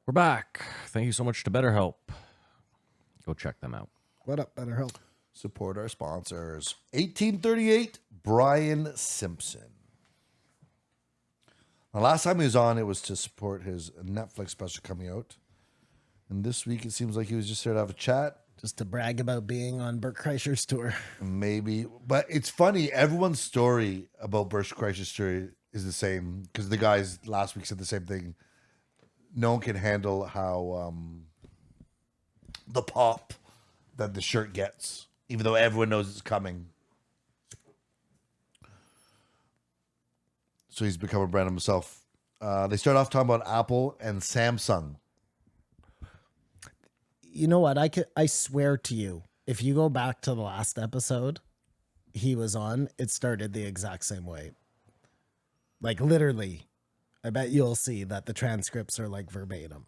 We're back. Thank you so much to BetterHelp. Go check them out. What up, BetterHelp? Support our sponsors. 1838, Brian Simpson. The last time he was on, it was to support his Netflix special coming out. And this week, it seems like he was just there to have a chat. Just to brag about being on Bert Kreischer's tour. Maybe. But it's funny. Everyone's story about Bert Kreischer's story is the same. Because the guys last week said the same thing. No one can handle how the pop that the shirt gets. Even though everyone knows it's coming. So he's become a brand himself. They start off talking about Apple and Samsung. You know what? I swear to you, if you go back to the last episode he was on, it started the exact same way. Like literally, I bet you'll see that the transcripts are like verbatim.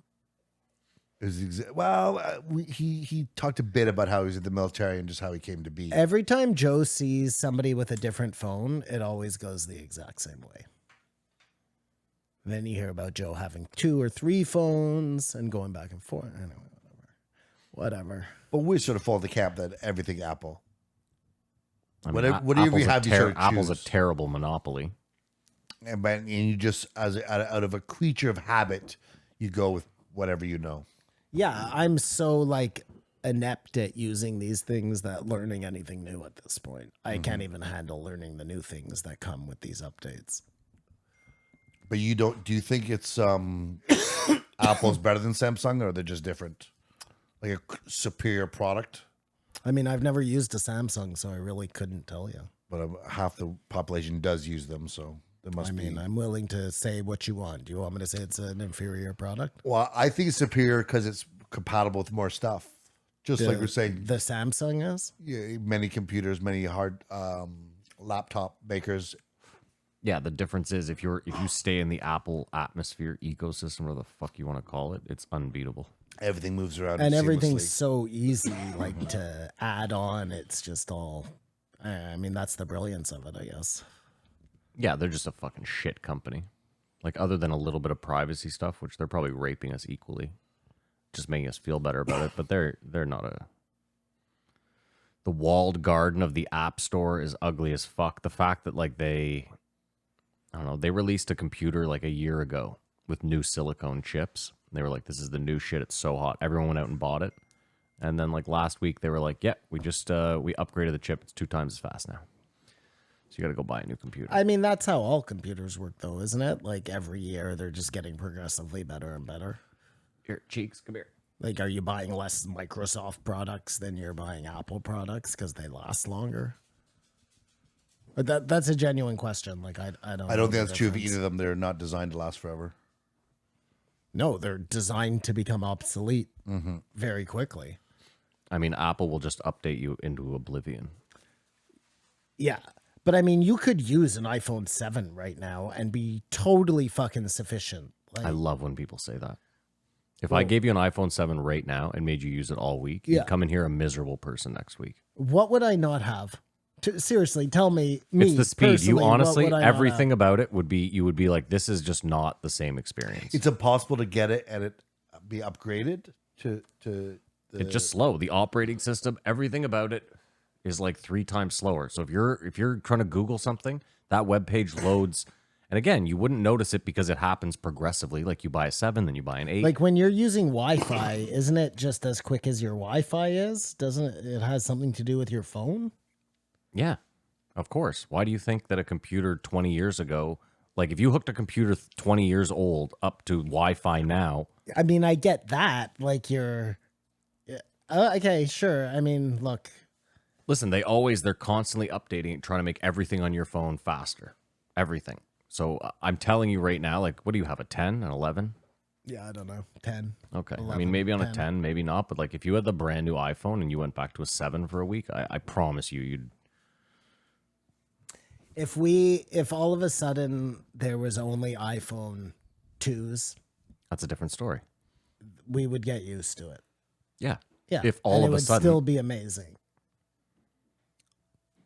He talked a bit about how he was in the military and just how he came to be. Every time Joe sees somebody with a different phone, it always goes the exact same way. Then you hear about Joe having 2 or 3 phones and going back and forth. Anyway, whatever. But we sort of fall the camp that everything Apple. I mean, Whatever you have, you sort of Apple's a choose. terrible monopoly. And you just, out of a creature of habit, you go with whatever you know. Yeah, I'm so like inept at using these things that learning anything new at this point. I can't even handle learning the new things that come with these updates. But you don't. Do you think it's Apple's better than Samsung, or they're just different? Like a superior product? I mean, I've never used a Samsung, so I really couldn't tell you. But half the population does use them, so there must be. I'm willing to say what you want. Do you want me to say it's an inferior product? Well, I think it's superior because it's compatible with more stuff. Just like we're saying, The Samsung is? yeah, many computers, many hard laptop makers. Yeah, the difference is if you stay in the Apple atmosphere ecosystem, or the fuck you want to call it, it's unbeatable. Everything moves around And everything's seamlessly. so easy, like to add on. It's just all, I mean, that's the brilliance of it, I guess. Yeah, they're just a fucking shit company. Like, other than a little bit of privacy stuff, which they're probably raping us equally, just making us feel better about it. But they're not the walled garden of the App Store is ugly as fuck. The fact that like I don't know, they released a computer like a year ago with new silicone chips. They were like, this is the new shit. It's so hot. Everyone went out and bought it. And then like last week they were like, yeah, we just we upgraded the chip. It's 2 times as fast now. So you got to go buy a new computer. I mean, that's how all computers work, though, isn't it? Like every year they're just getting progressively better and better. Here, Cheeks, come here. Like, are you buying less Microsoft products than you're buying Apple products because they last longer? But that's a genuine question. Like, I don't. I know don't the think that's true of difference. either of them. They're not designed to last forever. No, they're designed to become obsolete Mm-hmm. very quickly. I mean, Apple will just update you into oblivion. Yeah. But I mean, you could use an iPhone 7 right now and be totally fucking sufficient. Like, I love when people say that. If I gave you an iPhone 7 right now and made you use it all week, Yeah. you'd come in here a miserable person next week. what would I not have? Seriously, tell me. It's the speed. You personally, what honestly, would I not have? everything about it would be, you would be like, this is just not the same experience. It's impossible to get it and it be upgraded to It's just slow. The operating system, everything about it is like 3 times slower. So if you're trying to Google something, that web page loads. And again, you wouldn't notice it because it happens progressively. Like you buy a 7, then you buy an 8. Like when you're using Wi-Fi, isn't it just as quick as your Wi-Fi is? Doesn't it has something to do with your phone? Yeah, of course. Why do you think that a computer 20 years ago, like if you hooked a computer 20 years old up to Wi-Fi now, I mean, I get that. Like you're, yeah, okay, sure. I mean, look, listen, they're constantly updating it, trying to make everything on your phone faster. Everything. So I'm telling you right now, like, what do you have, a 10, an 11? yeah, I don't know, 10. Okay. I 11, mean, maybe on 10. a 10, maybe not. But like if you had the brand new iPhone and you went back to a 7 for a week, I promise you'd. If all of a sudden there was only iPhone 2s, That's a different story. we would get used to it. Yeah. Yeah. If all and of it a would sudden, still be amazing.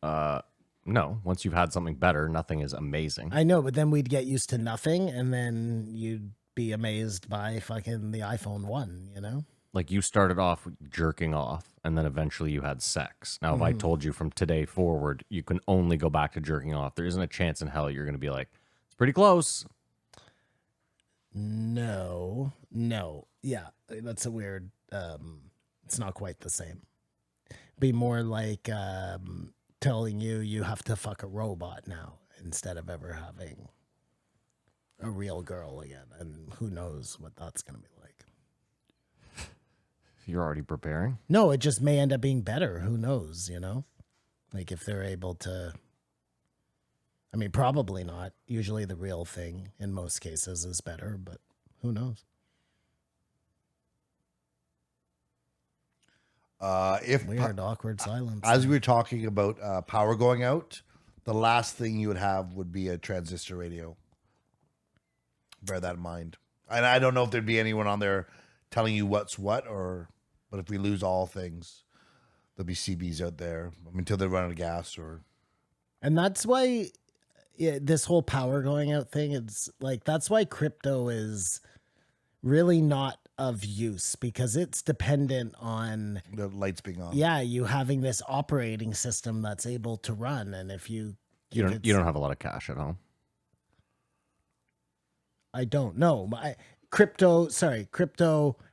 no, once you've had something better, nothing is amazing. I know, but then we'd get used to nothing, and then you'd be amazed by fucking the iPhone 1, you know? Like you started off jerking off and then eventually you had sex. Now, if I told you from today forward, you can only go back to jerking off, there isn't a chance in hell you're going to be like, it's pretty close. No. Yeah, that's a weird, it's not quite the same. Be more like telling you have to fuck a robot now instead of ever having a real girl again. And who knows what that's going to be like. You're already preparing. No, it just may end up being better. Who knows, you know? Like if they're able to. I mean, probably not. Usually the real thing in most cases is better, but who knows? If Weird, awkward silence. as we were talking about power going out, the last thing you would have would be a transistor radio. Bear that in mind. And I don't know if there'd be anyone on there telling you what's what, but if we lose all things, there'll be CBs out there until they run out of gas. And that's why this whole power going out thing, it's like, that's why crypto is really not of use, because it's dependent on The lights being on. you having this operating system that's able to run. And if you You don't have a lot of cash at home. I don't know. Crypto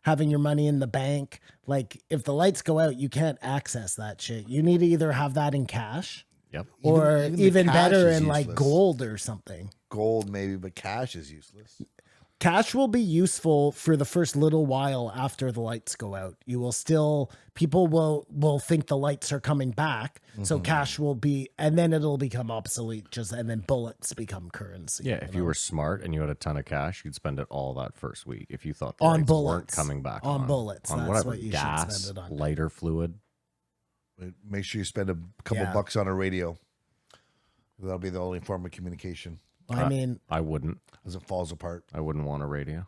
having your money in the bank, like if the lights go out, you can't access that shit. You need to either have that in cash Yep. or Even the even cash better is in like useless. gold or something. Gold maybe, but cash is useless. Cash will be useful for the first little while after the lights go out. You will still, people will think the lights are coming back. So cash will be, and then it'll become obsolete and then bullets become currency. Yeah, if you were smart and you had a ton of cash, you'd spend it all that first week. If you thought the On lights weren't bullets. coming back On bullets, on that's whatever, what you should gas, spend it on. lighter fluid. But make sure you spend a couple Yeah. bucks on a radio. That'll be the only form of communication I mean, I wouldn't. as it falls apart. I wouldn't want a radio.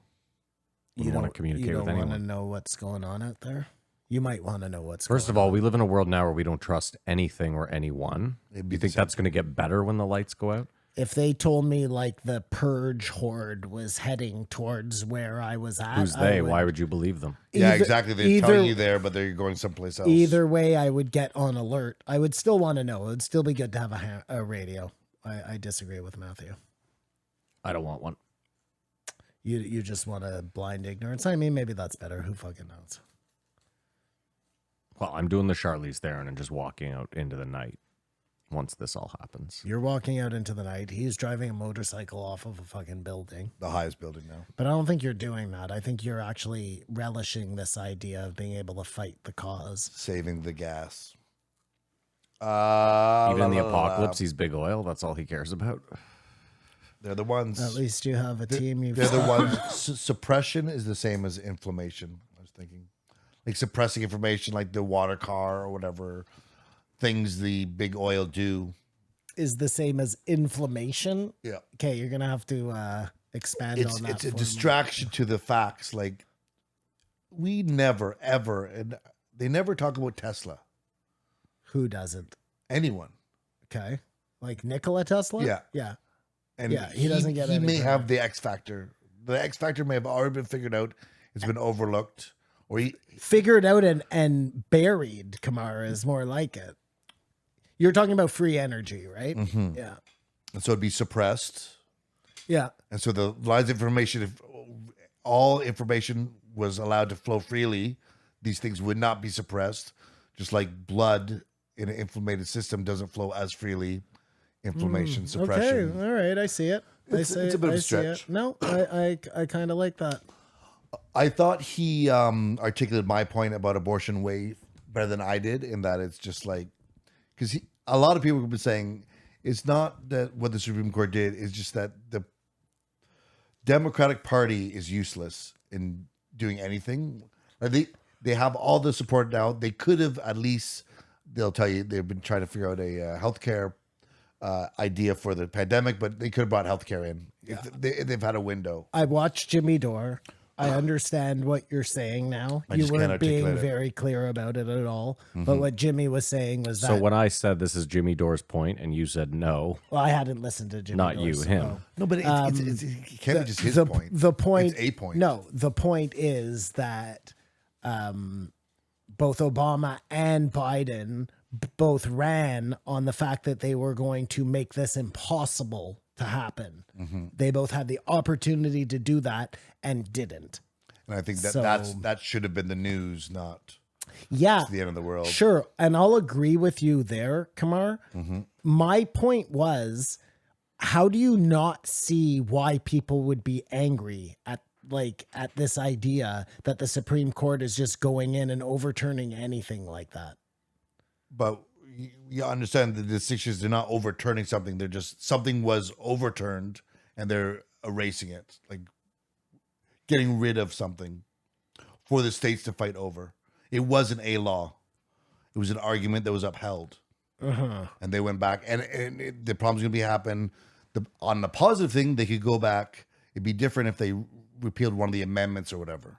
you Wouldn't want to don't, communicate you with don't want to anyone. know what's going on out there. You might want to know what's First going of all, we live in a world now where we don't trust anything or anyone. It'd Do be you the think same. that's going to get better when the lights go out? If they told me like the purge horde was heading towards where I was at, Who's they? Why would you believe them? Yeah, Either- exactly. They're telling you there, but they're going someplace else. Either way, I would get on alert. I would still want to know. It would still be good to have a radio. I disagree with Matthew. I don't want one. You just want a blind ignorance. I mean, maybe that's better. Who fucking knows? Well, I'm doing the Charlize Theron and just walking out into the night once this all happens. You're walking out into the night. He's driving a motorcycle off of a fucking building. The highest building now. But I don't think you're doing that. I think you're actually relishing this idea of being able to fight the cause. Saving the gas. Even in the apocalypse, he's big oil. That's all he cares about. They're the ones. At least you have a team. They're the ones. Suppression is the same as inflammation. I was thinking, like suppressing information, like the water car or whatever things the big oil do. Is the same as inflammation. Yeah, Okay, you're gonna have to expand on that. it's a for me. distraction to the facts. Like we never ever, and they never talk about Tesla. Who doesn't? Anyone. Okay, like Nikola Tesla. Yeah. yeah. And Yeah, he doesn't get He any may credit. have the X factor. The X factor may have already been figured out. It's been overlooked, or he. Figured out and buried. Kamara is more like it. You're talking about free energy, right? Mm-hmm. Yeah, And so it'd be suppressed. yeah. And so the lines of information, if all information was allowed to flow freely, these things would not be suppressed. Just like blood in an inflamed system doesn't flow as freely. Inflammation, suppression. Okay, all right. I see it. It's a bit of a I see stretch. it. No, I kind of like that. I thought he articulated my point about abortion way better than I did, in that it's just like, because a lot of people have been saying it's not that what the Supreme Court did, it's just that the Democratic Party is useless in doing anything. Like they have all the support now. They could have at least, they'll tell you, they've been trying to figure out a healthcare idea for the pandemic, but they could have brought healthcare in. If they've had a window. I watched Jimmy Dore. I understand what you're saying now. I You just can't weren't being articulate it. very clear about it at all. But what Jimmy was saying was So that when I said this is Jimmy Dore's point, and you said no, well, I hadn't listened to Jimmy. not you, Dore's, him. so- No, but it can't be just his point. The point. It's a point. No, the point is that both Obama and Biden both ran on the fact that they were going to make this impossible to happen. They both had the opportunity to do that and didn't. And I think that So- that should have been the news, not Yeah. the end of the world. Sure. And I'll agree with you there, Kamar. My point was, how do you not see why people would be angry at this idea that the Supreme Court is just going in and overturning anything like that? But you understand the distinctions. They're not overturning something. They're just something was overturned and they're erasing it, like getting rid of something for the states to fight over. It wasn't a law. It was an argument that was upheld. And they went back. And the problem's going to be happen. On the positive thing, they could go back. It'd be different if they repealed one of the amendments or whatever.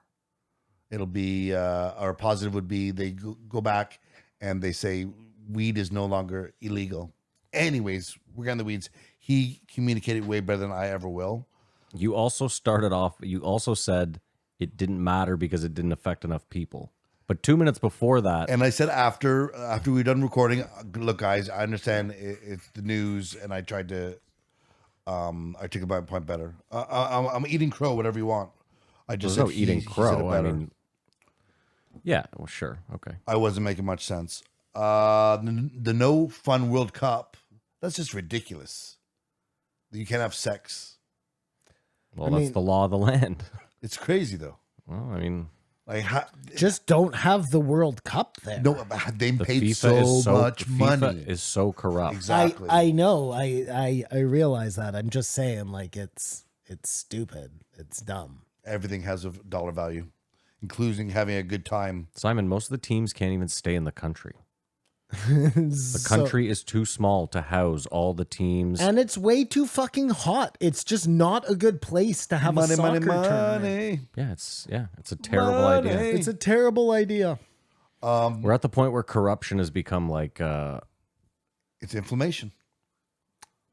It'll be, or positive would be they go back and they say weed is no longer illegal. Anyways, we're getting the weeds. He communicated way better than I ever will. You also started off, you also said it didn't matter because it didn't affect enough people. But 2 minutes before that, And I said after we were done recording, look, guys, I understand it's the news, and I tried to articulate my point better. I'm eating crow, whatever you want. I just there's said no eating he said it crow. I better. mean, yeah, well, sure. Okay. I wasn't making much sense. The No Fun World Cup, that's just ridiculous. You can't have sex. Well, I that's mean- the law of the land. It's crazy though. Well, I mean, Like Just don't have the World Cup there. no, they the paid FIFA is so much FIFA money. is so corrupt. Exactly. I know. I realize that. I'm just saying, like, it's stupid. It's dumb. Everything has a dollar value, including having a good time. Simon, most of the teams can't even stay in the country. The country is too small to house all the teams. And it's way too fucking hot. It's just not a good place to have a soccer tournament. Yeah, it's a terrible idea. It's a terrible idea. We're at the point where corruption has become like It's inflammation.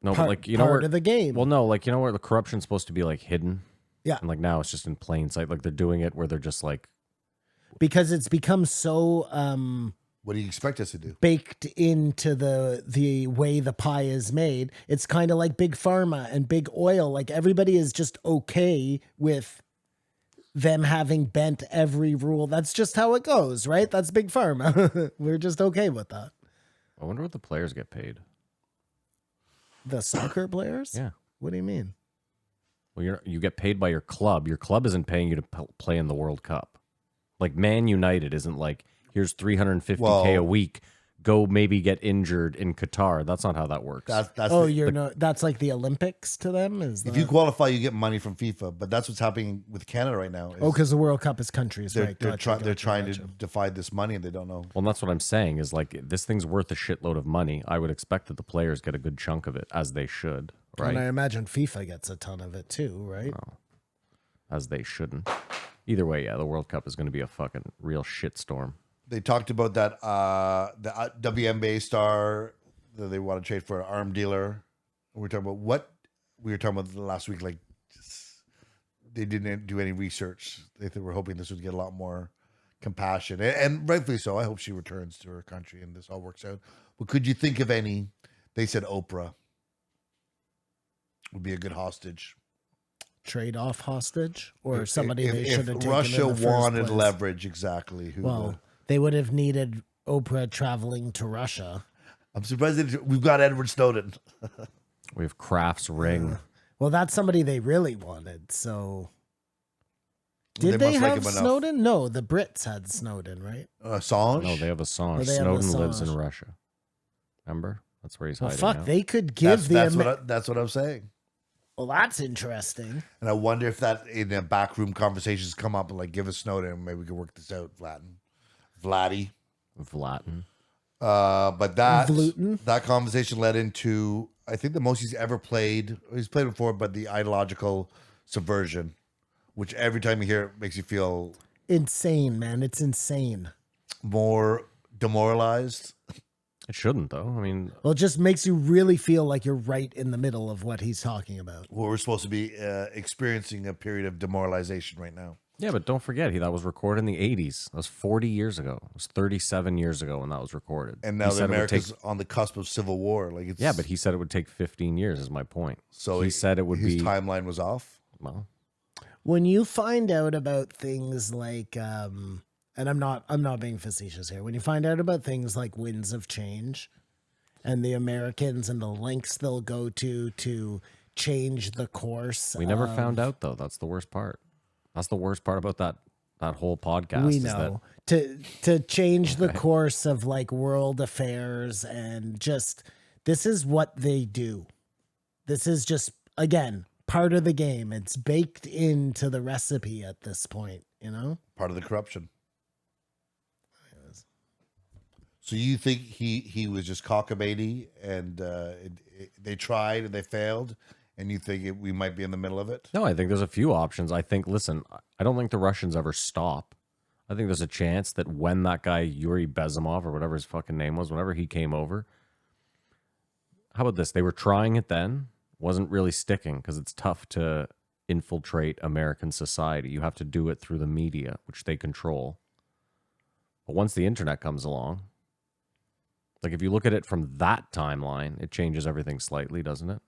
no, but Part, like you know part where of the game. well no, like you know where the corruption's supposed to be like hidden. Yeah. And like now it's just in plain sight. Like they're doing it where they're just like Because it's become so What do you expect us to do? baked into the way the pie is made. It's kind of like big pharma and big oil. Like everybody is just okay with them having bent every rule. That's just how it goes, right? That's big pharma. We're just okay with that. I wonder what the players get paid. The soccer players? Yeah. What do you mean? Well, you get paid by your club. Your club isn't paying you to play in the World Cup. Like Man United isn't like, here's 350K a Well- week. Go maybe get injured in Qatar. That's not how that works. That's Oh, the- you're not. That's like the Olympics to them. Is if that? you qualify, you get money from FIFA. But that's what's happening with Canada right now. is Oh, because the World Cup is countries, they're right? they're, Gotcha, try, they're gotcha, trying gotcha. to divide this money, and they don't know. Well, that's what I'm saying is like this thing's worth a shitload of money. I would expect that the players get a good chunk of it, as they should, right? And I imagine FIFA gets a ton of it too, right? As they shouldn't. Either way, yeah, the World Cup is going to be a fucking real shitstorm. They talked about that the WNBA star that they want to trade for an arm dealer. We were talking about what we were talking about last week. Like, just, they didn't do any research. They were hoping this would get a lot more compassion, and rightfully so. I hope she returns to her country and this all works out. But could you think of any? They said Oprah would be a good hostage. Trade off hostage or somebody if, they should have if taken Russia in the first wanted place. leverage, exactly. Who Well, they would have needed Oprah traveling to Russia. I'm surprised that we've got Edward Snowden. We have Kraft's ring. Well, that's somebody they really wanted. So, They did they, must like have him enough. Snowden? No, the Brits had Snowden, right? Assange. No, they have Assange. Oh, they have Snowden lives in Assange. Russia. Remember? That's where he's Well, hiding fuck, now. they could give that's the. that's what I'm saying. Well, that's interesting. And I wonder if that in the backroom conversations come up and like give us Snowden and maybe we can work this out, Vladdy. Vlatin. But that Vlutin? that conversation led into I think the most he's ever played. He's played before, but the ideological subversion which every time you hear it makes you feel Insane, man. It's insane. more demoralized. It shouldn't, though. I mean, Well, it just makes you really feel like you're right in the middle of what he's talking about. Well, we're supposed to be experiencing a period of demoralization right now. yeah, but don't forget, that was recorded in the 80s. That was 40 years ago. It was 37 years ago when that was recorded. And He now said it would America's take- on the cusp of civil war. Like it's yeah, but he said it would take 15 years, is my point. so he said it would his be. timeline was off. Well, When you find out about things like and I'm not being facetious here. When you find out about things like winds of change and the Americans and the lengths they'll go to change the course. we never found out, though. That's the worst part. That's the worst part about that whole podcast. We is know to change the course of like world affairs and just this is what they do. This is just again part of the game. It's baked into the recipe at this point, you know? Part of the corruption. So you think he was just cockamamie and they tried and they failed, and you think we might be in the middle of it? No, I think there's a few options. I think, listen, I don't think the Russians ever stop. I think there's a chance that when that guy, Yuri Bezimov, or whatever his fucking name was, whenever he came over, how about this? They were trying it then, wasn't really sticking because it's tough to infiltrate American society. You have to do it through the media, which they control. But once the internet comes along, like if you look at it from that timeline, it changes everything slightly, doesn't it?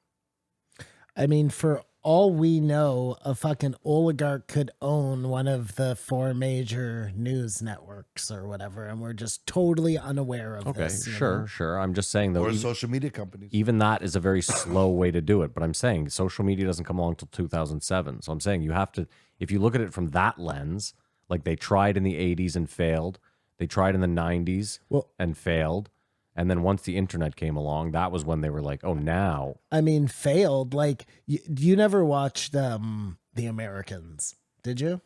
I mean, for all we know, a fucking oligarch could own one of the 4 major news networks or whatever, and we're just totally unaware of Okay, this. you sure, know? sure. I'm just saying though, Or social media companies? even that is a very slow way to do it. But I'm saying social media doesn't come along till 2007. So I'm saying you have to, if you look at it from that lens, like they tried in the 80s and failed, they tried in the 90s and failed. And then once the internet came along, that was when they were like, oh, now. I mean, failed. Like, you never watched The Americans, did you?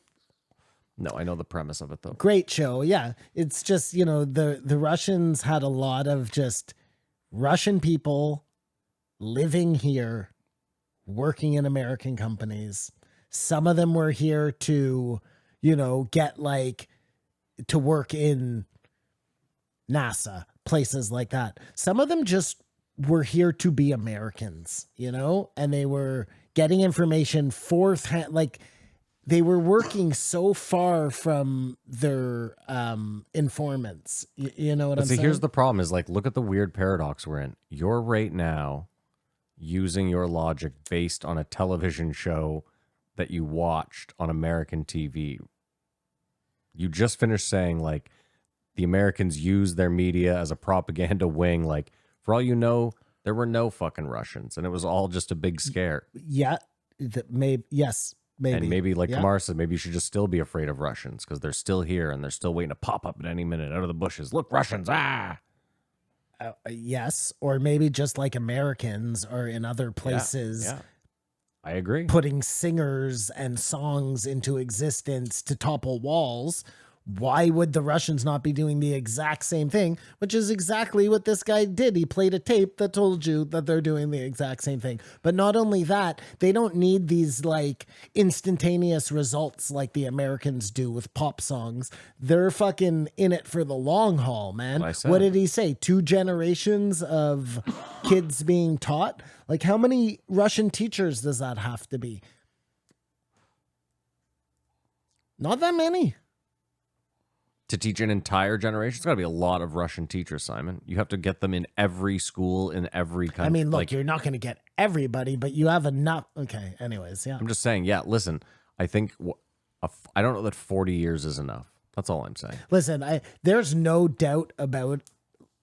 No, I know the premise of it, though. Great show. Yeah. It's just, the Russians had a lot of just Russian people living here, working in American companies. Some of them were here to, get like to work in NASA, places like that. Some of them just were here to be Americans, and they were getting information fourth-hand. Like they were working so far from their informants. You know what I'm saying? Here's the problem is like, look at the weird paradox we're in. You're right now using your logic based on a television show that you watched on American TV. You just finished saying like, the Americans use their media as a propaganda wing. Like, for all you know, there were no fucking Russians, and it was all just a big scare. Yeah, yes, maybe. And maybe, like Kamar said, maybe you should just still be afraid of Russians because they're still here and they're still waiting to pop up at any minute out of the bushes. Look, Russians! Ah, yes, or maybe just like Americans or in other places. Yeah. I agree. Putting singers and songs into existence to topple walls. Why would the Russians not be doing the exact same thing, which is exactly what this guy did? He played a tape that told you that they're doing the exact same thing. But not only that, they don't need these like instantaneous results like the Americans do with pop songs. They're fucking in it for the long haul, man. What did he say? 2 generations of kids being taught? Like how many Russian teachers does that have to be? Not that many. To teach an entire generation, it's got to be a lot of Russian teachers, Simon. You have to get them in every school in every country. I mean, look, like, you're not going to get everybody, but you have enough. Okay, anyways, yeah. I'm just saying, yeah, listen, I think, I don't know that 40 years is enough. That's all I'm saying. Listen, there's no doubt about,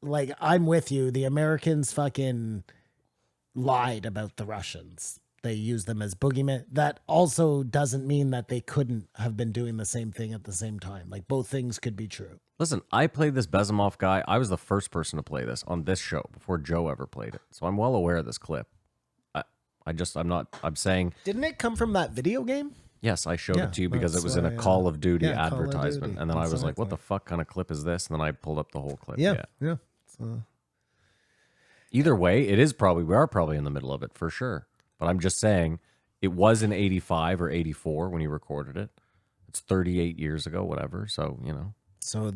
like, I'm with you. The Americans fucking lied about the Russians. They used them as boogeymen. That also doesn't mean that they couldn't have been doing the same thing at the same time. Like both things could be true. Listen, I played this Bezimov guy. I was the first person to play this on this show before Joe ever played it. So I'm well aware of this clip. I'm saying. Didn't it come from that video game? Yes, I showed it to you because it was in a Call of Duty advertisement. Call of Duty. And then I was like, what the fuck kind of clip is this? And then I pulled up the whole clip. Yeah. Either way, we are probably in the middle of it for sure. But I'm just saying, It was in 85 or 84 when he recorded it. It's 38 years ago, whatever. So, you know. So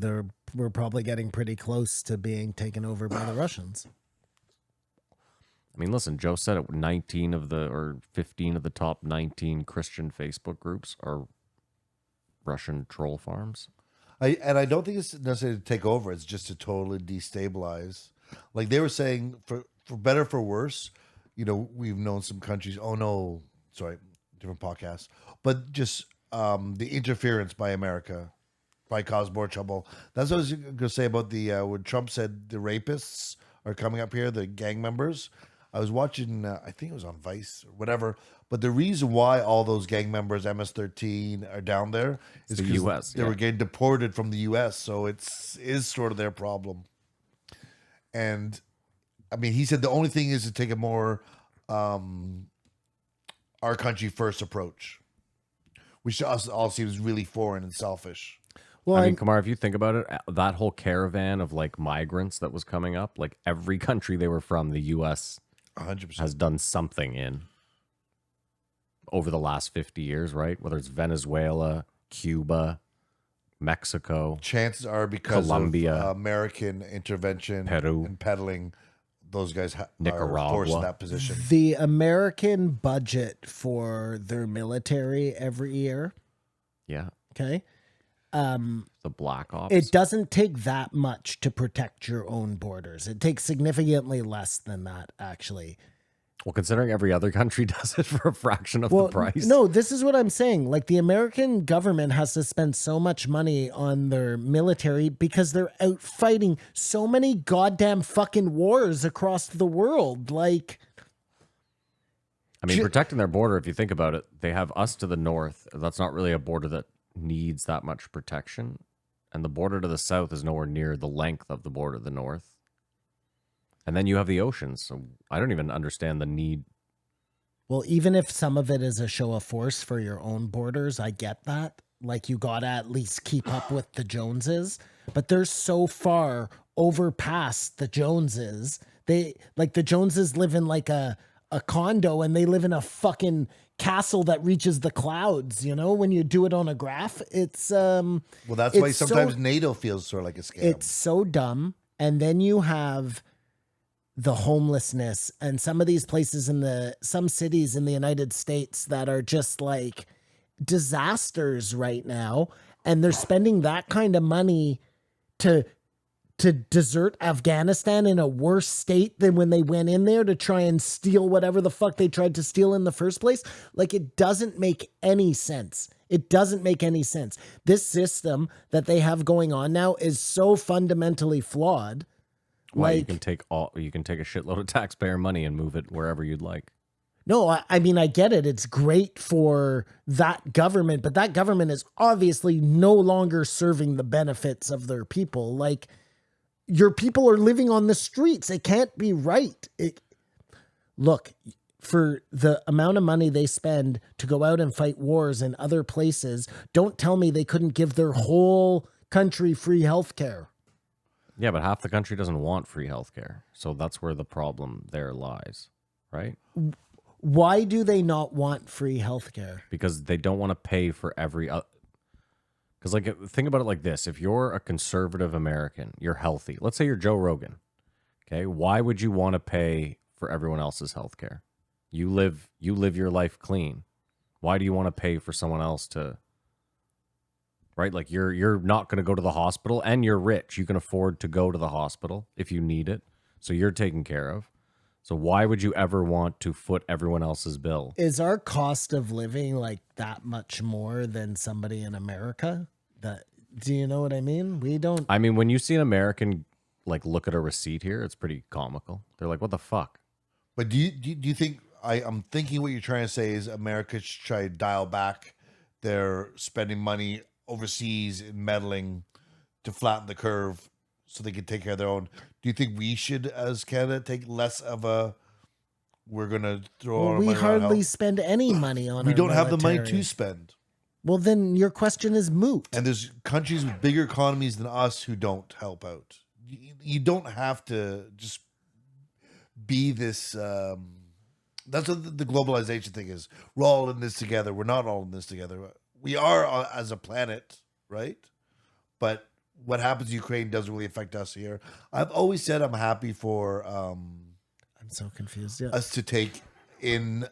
we're probably getting pretty close to being taken over by the Russians. I mean, listen, Joe said it. 19 of the, or 15 of the top 19 Christian Facebook groups are Russian troll farms. I don't think it's necessarily to take over. It's just to totally destabilize. Like they were saying, for better for worse, you know, we've known some countries. Oh no, sorry, different podcast. But just the interference by America probably caused more trouble. That's what I was going to say about the when Trump said the rapists are coming up here, the gang members. I was watching, I think it was on Vice or whatever. But the reason why all those gang members, MS-13, are down there is the because US, they were getting deported from the U.S. So is sort of their problem. And I mean, he said the only thing is to take a more our country first approach, which to us all seems really foreign and selfish. Well, I mean, Kamar, if you think about it, that whole caravan of like migrants that was coming up, like every country they were from, the U.S. 100%. has done something in over the last 50 years, right? Whether it's Venezuela, Cuba, Mexico, Chances are because Colombia, of American intervention Peru, and peddling, those guys are Nicaragua. forced in that position. the American budget for their military every year, yeah, okay, the Black Ops. it doesn't take that much to protect your own borders. It takes significantly less than that, actually. Well, considering every other country does it for a fraction of the price. No, this is what I'm saying. Like the American government has to spend so much money on their military because they're out fighting so many goddamn fucking wars across the world. Like, I mean, protecting their border, if you think about it, they have us to the north. That's not really a border that needs that much protection. And the border to the south is nowhere near the length of the border to the north. And then you have the oceans. So I don't even understand the need. well, even if some of it is a show of force for your own borders, I get that. Like you gotta at least keep up with the Joneses, but they're so far over past the Joneses. They like the Joneses live in like a condo and they live in a fucking castle that reaches the clouds. You know, when you do it on a graph, it's Well, that's why it's sometimes NATO feels sort of like a scam. it's so dumb. And then you have the homelessness and some of these places some cities in the United States that are just like disasters right now. And they're spending that kind of money to desert Afghanistan in a worse state than when they went in there to try and steal whatever the fuck they tried to steal in the first place. Like it doesn't make any sense. It doesn't make any sense. This system that they have going on now is so fundamentally flawed. Why Like, you can take a shitload of taxpayer money and move it wherever you'd like. no, I mean, I get it. It's great for that government, but that government is obviously no longer serving the benefits of their people. Like, your people are living on the streets. It can't be right. Look, for the amount of money they spend to go out and fight wars in other places, don't tell me they couldn't give their whole country free health care. Yeah, but half the country doesn't want free healthcare. So that's where the problem there lies, right? Why do they not want free health care? Because they don't want to pay for every because like think about it like this. If you're a conservative American, you're healthy. Let's say you're Joe Rogan. Okay? Why would you want to pay for everyone else's healthcare? You live your life clean. Why do you want to pay for someone else to, right? Like you're not going to go to the hospital and you're rich. You can afford to go to the hospital if you need it. So you're taken care of. So why would you ever want to foot everyone else's bill? Is our cost of living like that much more than somebody in America? Do you know what I mean? We don't. I mean, when you see an American like look at a receipt here, it's pretty comical. They're like, "What the fuck?" But do you think I'm thinking what you're trying to say is America should try to dial back their spending money overseas and meddling to flatten the curve so they can take care of their own. Do you think we should, as Canada, take less of a? We're gonna throw. Well, our we money around hardly health? spend any money on. We our don't have the money military. to spend. Well, then your question is moot. And there's countries with bigger economies than us who don't help out. You don't have to just be this That's what the globalization thing is. We're all in this together. We're not all in this together. We are as a planet, right? But what happens in Ukraine doesn't really affect us here. I've always said I'm happy for I'm so confused. Yeah. us to take in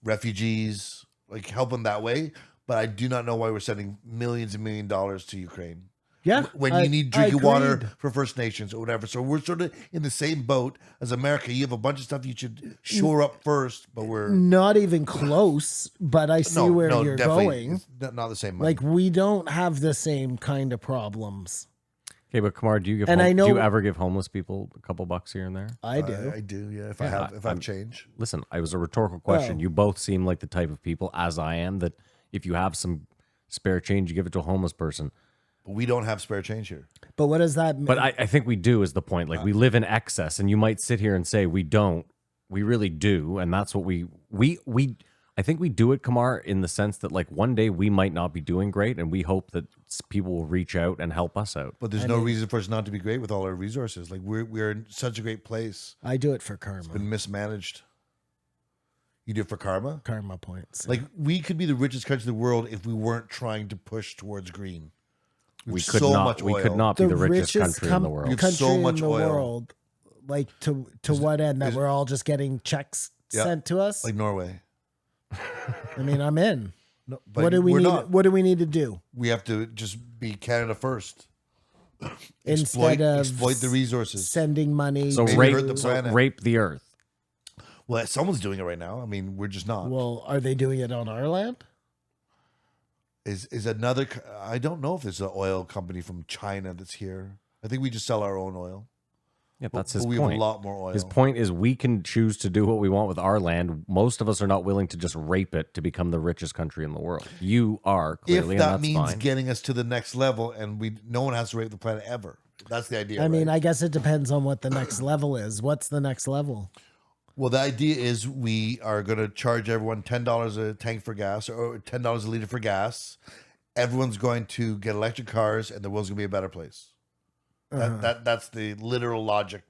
refugees, like help them that way. But I do not know why we're sending millions and millions of dollars to Ukraine. Yeah. When you need drinking water agreed. for First Nations or whatever. So we're sort of in the same boat as America. You have a bunch of stuff you should shore up first, but we're Not even close, but I see where you're definitely going. it's not the same money. Like, we don't have the same kind of problems. Okay, but Kamar, do you give And I do you know- ever give homeless people a couple bucks here and there? I do. I do, yeah. If Yeah, I have change. Listen, it was a rhetorical question. Oh. You both seem like the type of people, as I am, that if you have some spare change, you give it to a homeless person. But we don't have spare change here. But what does that mean? But I think we do is the point. Like we live in excess, and you might sit here and say we don't. We really do, and that's what we. I think we do it, Kamar, in the sense that like one day we might not be doing great, and we hope that people will reach out and help us out. But there's no reason for us not to be great with all our resources. Like we're in such a great place. I do it for karma. Been mismanaged. You do it for karma? Karma points. Like we could be the richest country in the world if we weren't trying to push towards green. We could not. We could not be the richest country in the world. have country so much in the oil. world. Like to what end? That we're all just getting checks Yeah. sent to us? Like Norway. I mean, I'm in. No, but What do we we're need? not. What do we need to do We have to just be Canada first. instead of exploit the resources. sending money? So Maybe rape hurt the planet. rape the earth. Well, someone's doing it right now. I mean, we're just not. Well, are they doing it on our land? Is another? I don't know if there's an oil company from China that's here. I think we just sell our own oil. Yeah, that's But his we point. have a lot more oil. His point is we can choose to do what we want with our land. Most of us are not willing to just rape it to become the richest country in the world. You are If clearly, that and that's means fine. getting us to the next level, and no one has to rape the planet ever. That's the idea. I mean, right? I guess it depends on what the next level is. What's the next level? Well, the idea is we are going to charge everyone $10 a tank for gas or $10 a liter for gas. Everyone's going to get electric cars, and the world's going to be a better place. That's the literal logic.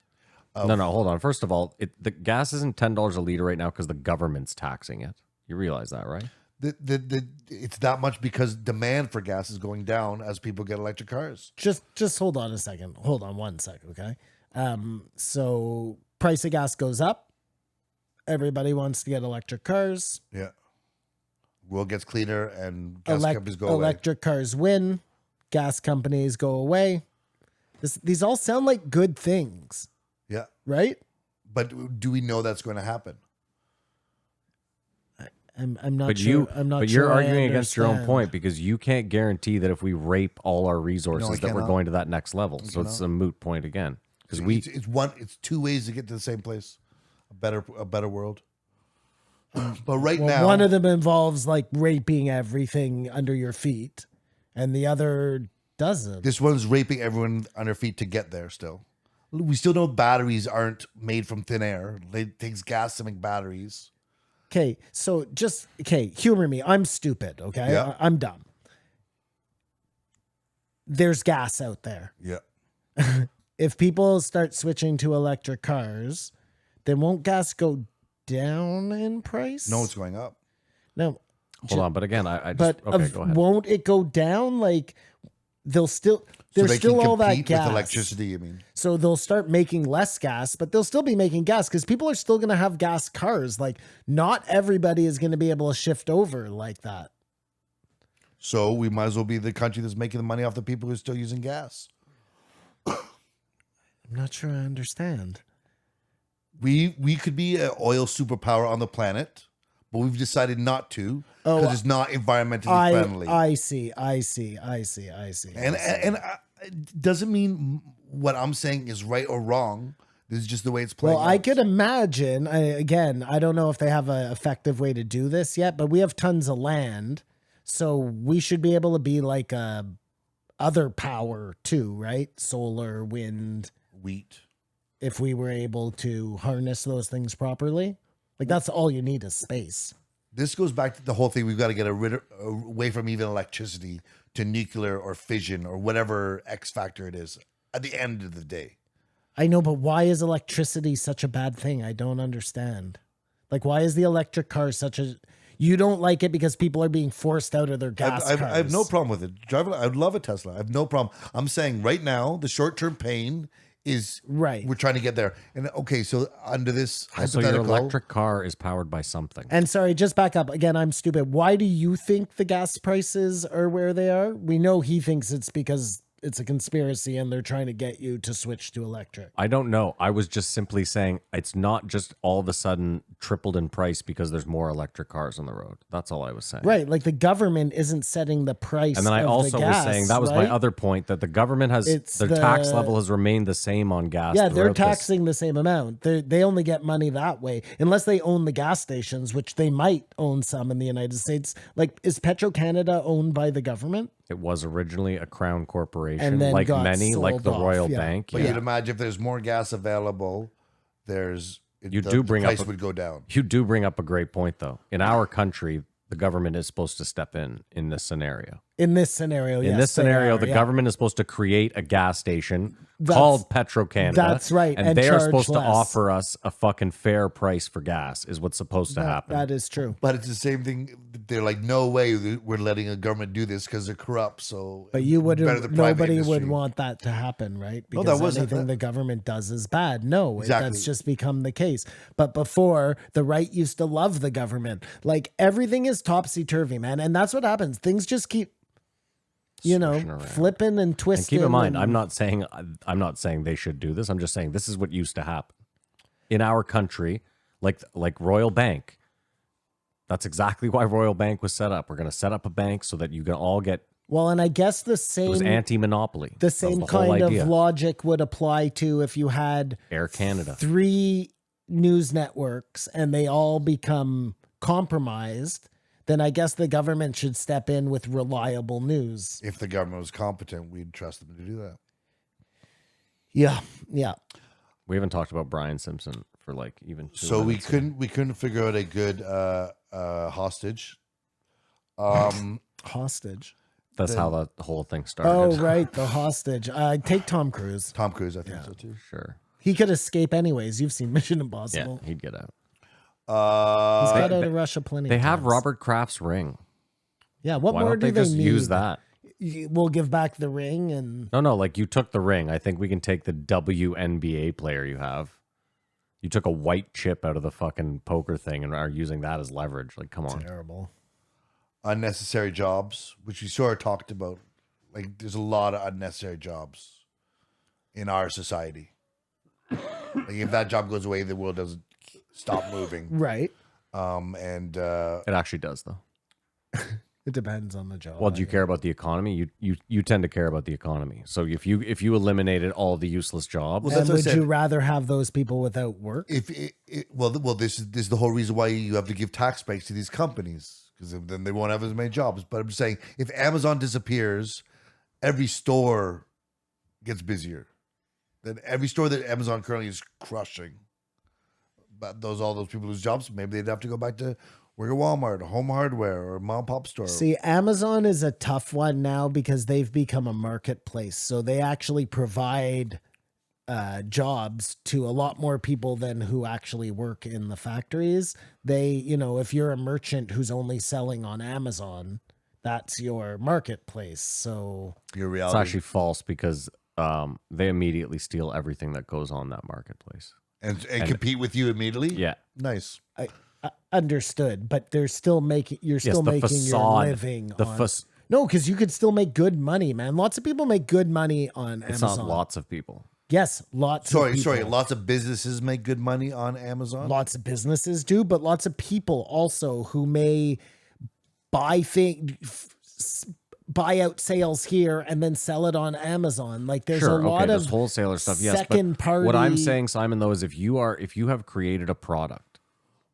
No, hold on. First of all, the gas isn't $10 a liter right now because the government's taxing it. You realize that, right? It's that much because demand for gas is going down as people get electric cars. Just hold on a second. Hold on 1 second, okay? So price of gas goes up. Everybody wants to get electric cars. Yeah. World gets cleaner and gas companies go away. Electric cars win. Gas companies go away. These all sound like good things, Yeah. right? But do we know that's going to happen? I'm not But sure. I'm not but sure you're I arguing against your own understand. point because you can't guarantee that if we rape all our resources that we're cannot. going to that next level. So it's a moot point again. Because It's two ways to get to the same place, a better world. But right now, One of them involves like raping everything under your feet, and the other doesn't. this one's raping everyone on their feet to get there. Still, we still know batteries aren't made from thin air. It takes gas to make batteries. Okay, so humor me. I'm stupid. Okay, Yeah. I'm dumb. There's gas out there. Yeah. If people start switching to electric cars, then won't gas go down in price? No, it's going up. No. hold on, but again, I just But okay, go ahead. won't it go down? Like there's So still they can all that compete gas. with electricity. You mean? So they'll start making less gas, but they'll still be making gas because people are still going to have gas cars. Like not everybody is going to be able to shift over like that. So we might as well be the country that's making the money off the people who are still using gas. I'm not sure I understand. We could be an oil superpower on the planet, but we've decided not to because it's not environmentally friendly. I see. And it doesn't mean what I'm saying is right or wrong. This is just the way it's playing. Well, I could imagine, I don't know if they have an effective way to do this yet, but we have tons of land. So we should be able to be like other power too, right? Solar, wind, wheat. if we were able to harness those things properly. Like that's all you need is space. This goes back to the whole thing. We've got to get away from even electricity to nuclear or fission or whatever X factor it is at the end of the day. I know, but why is electricity such a bad thing? I don't understand. Like, why is the electric car such a... You don't like it because people are being forced out of their gas cars. I have no problem with it. Driving, I'd love a Tesla. I have no problem. I'm saying right now, the short-term pain is Right. We're trying to get there. And okay, so under this So your hypothetical, electric car is powered by something. And sorry, just back up. Again, I'm stupid. Why do you think the gas prices are where they are? We know he thinks it's because it's a conspiracy and they're trying to get you to switch to electric. I don't know. I was just simply saying it's not just all of a sudden tripled in price because there's more electric cars on the road. That's all I was saying. Right. Like the government isn't setting the price. And then I of also the gas, was saying that was right? my other point, that the government has It's their tax the- level has remained the same on gas. Yeah, they're throughout this. taxing the same amount. They only get money that way, unless they own the gas stations, which they might own some in the United States. Like, is Petro-Canada owned by the government? It was originally a crown corporation, And then like got many, like sold the off, Royal yeah. Bank. but Yeah. you'd imagine if there's more gas available, You do bring the up price a- would go down. You do bring up a great point, though. In our country, the government is supposed to step in this scenario. In this scenario, yes. In this they scenario, are, the yeah. government is supposed to create a gas station That's- called Petro-Canada. that's right, And and they are charge supposed less. to offer us a fucking fair price for gas, is what's supposed to happen. That is true. But it's the same thing. They're like, no way we're letting a government do this because they're corrupt. So, But you better wouldn't. the private Nobody would industry. want that to happen, right? No, Because that wasn't- anything that- the government does is bad. No, Exactly. that's just become the case. But before, the right used to love the government. Like everything is topsy turvy, man, and that's what happens. Things just keep, Swishing around. flipping and And twisting. keep in mind, and- I'm not saying they should do this. I'm just saying this is what used to happen in our country, like Royal Bank. That's exactly why Royal Bank was set up. We're going to set up a bank so that you can all get. Well, and I guess the It was same anti-monopoly. the That was same the whole kind idea. of logic would apply to if you had Air Canada. 3 news networks and they all become compromised. Then I guess the government should step in with reliable news. If the government was competent, we'd trust them to do that. Yeah, yeah. We haven't talked about Brian Simpson for like even 2 So we minutes here. couldn't figure out a good hostage. Hostage. That's how the whole thing started. Oh, right, the hostage. Take Tom Cruise. Tom Cruise, I think so too. Sure. He could escape anyways. You've seen Mission Yeah, Impossible. he'd get out. He's got They- out of Russia plenty. They of have times. Robert Kraft's ring. Yeah, what Why more don't do they just need? use that? We'll give back the ring and No, like you took the ring. I think we can take the WNBA player you have. You took a white chip out of the fucking poker thing and are using that as leverage. Like, come on. terrible. Unnecessary jobs, which we sort of talked about. Like, there's a lot of unnecessary jobs in our society. Like, if that job goes away, the world doesn't stop moving. Right. And It actually does, though. It depends on the job. Well, do you care about the economy? You tend to care about the economy. So if you eliminated all the useless jobs, Well, that's And what I would you said. rather have those people without work? if well, this is the whole reason why you have to give tax breaks to these companies, because then they won't have as many jobs. But I'm saying, if Amazon disappears, every store gets busier. Then every store that Amazon currently is crushing, but all those people lose jobs. Maybe they'd have to go back to work at Walmart, or Home Hardware, or a mom and pop store. See, Amazon is a tough one now because they've become a marketplace. So they actually provide jobs to a lot more people than who actually work in the factories. They, if you're a merchant who's only selling on Amazon, that's your marketplace. So Your it's reality, actually false because they immediately steal everything that goes on that marketplace. and compete with you immediately. Yeah. Nice. I understood, but they're still making you're Yes, still the making facade. your living The on. fac- No, because you could still make good money, man. Lots of people make good money on It's Amazon. not lots of people. Yes, lots. Sorry, of people. sorry. Lots of businesses make good money on Amazon. Lots of businesses do, but lots of people also who may buy buy out sales here and then sell it on Amazon. Like there's Sure, a lot there's of wholesaler stuff. Yes, second but what I'm party- saying, Simon, though, is if you have created a product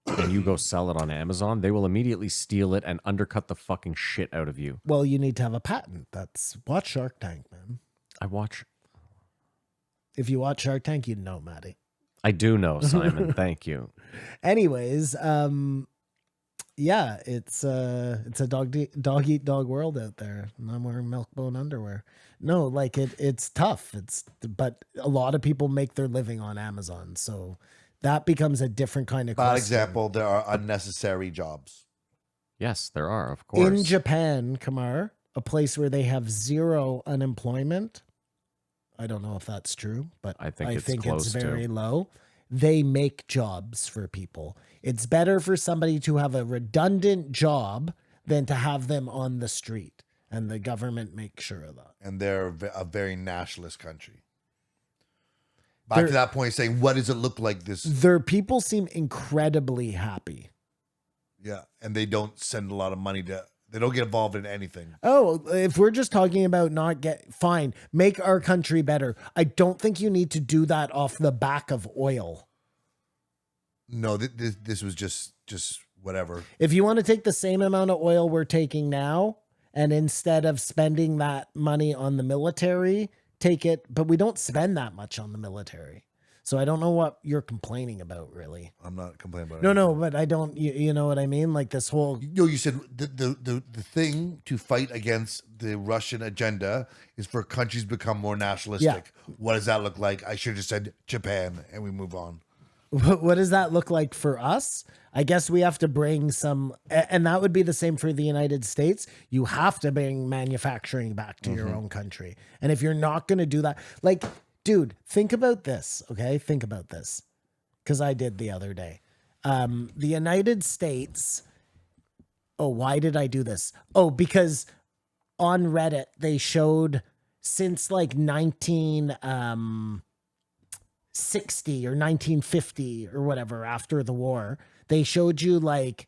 and you go sell it on Amazon, they will immediately steal it and undercut the fucking shit out of you. Well, you need to have a patent. Watch Shark Tank, man. I watch. If you watch Shark Tank, you'd know, Maddie. I do know, Simon. Thank you. Anyways, yeah, it's a dog eat dog world out there. And I'm wearing milk bone underwear. No, like it's tough. But a lot of people make their living on Amazon, so that becomes a different kind of Bad question. example, there are unnecessary jobs. Yes, there are, of course. In Japan, Kamar, a place where they have zero unemployment. I don't know if that's true, but I think it's close to. very low. They make jobs for people. It's better for somebody to have a redundant job than to have them on the street. And the government makes sure of that. And they're a very nationalist country. Back to that point, saying, what does it look like this? Their people seem incredibly happy. Yeah. And they don't send a lot of money they don't get involved in anything. Oh, if we're just talking about fine, make our country better. I don't think you need to do that off the back of oil. No, this was just whatever. If you want to take the same amount of oil we're taking now, and instead of spending that money on the military, take it, but we don't spend that much on the military. So I don't know what you're complaining about, really. I'm not complaining about it. No, but I don't, you know what I mean? Like this whole... No, you said the thing to fight against the Russian agenda is for countries to become more nationalistic. Yeah. What does that look like? I should have just said Japan and we move on. What does that look like for us? I guess we have to bring some, and that would be the same for the United States. You have to bring manufacturing back to your own country. And if you're not going to do that, like, dude, think about this, okay? Think about this, because I did the other day. The United States, why did I do this? Oh, because on Reddit, they showed since like 1960 or 1950 or whatever, after the war, they showed you like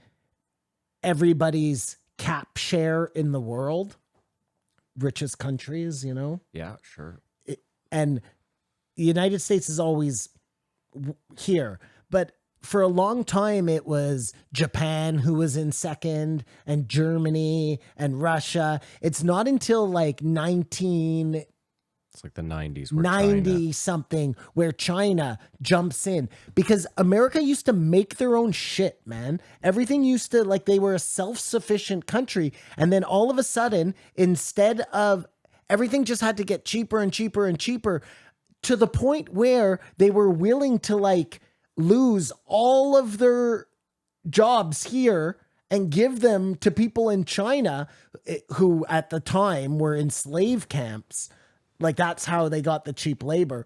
everybody's cap share in the world, richest countries, you know? Yeah, sure. And the United States is always here, but for a long time it was Japan who was in second, and Germany and Russia. It's not until like It's like the 90s. 90 something where China jumps in, because America used to make their own shit, man. Everything used to, like, they were a self-sufficient country. And then all of a sudden, instead of, everything just had to get cheaper and cheaper and cheaper, to the point where they were willing to like lose all of their jobs here and give them to people in China who at the time were in slave camps. Like, that's how they got the cheap labor.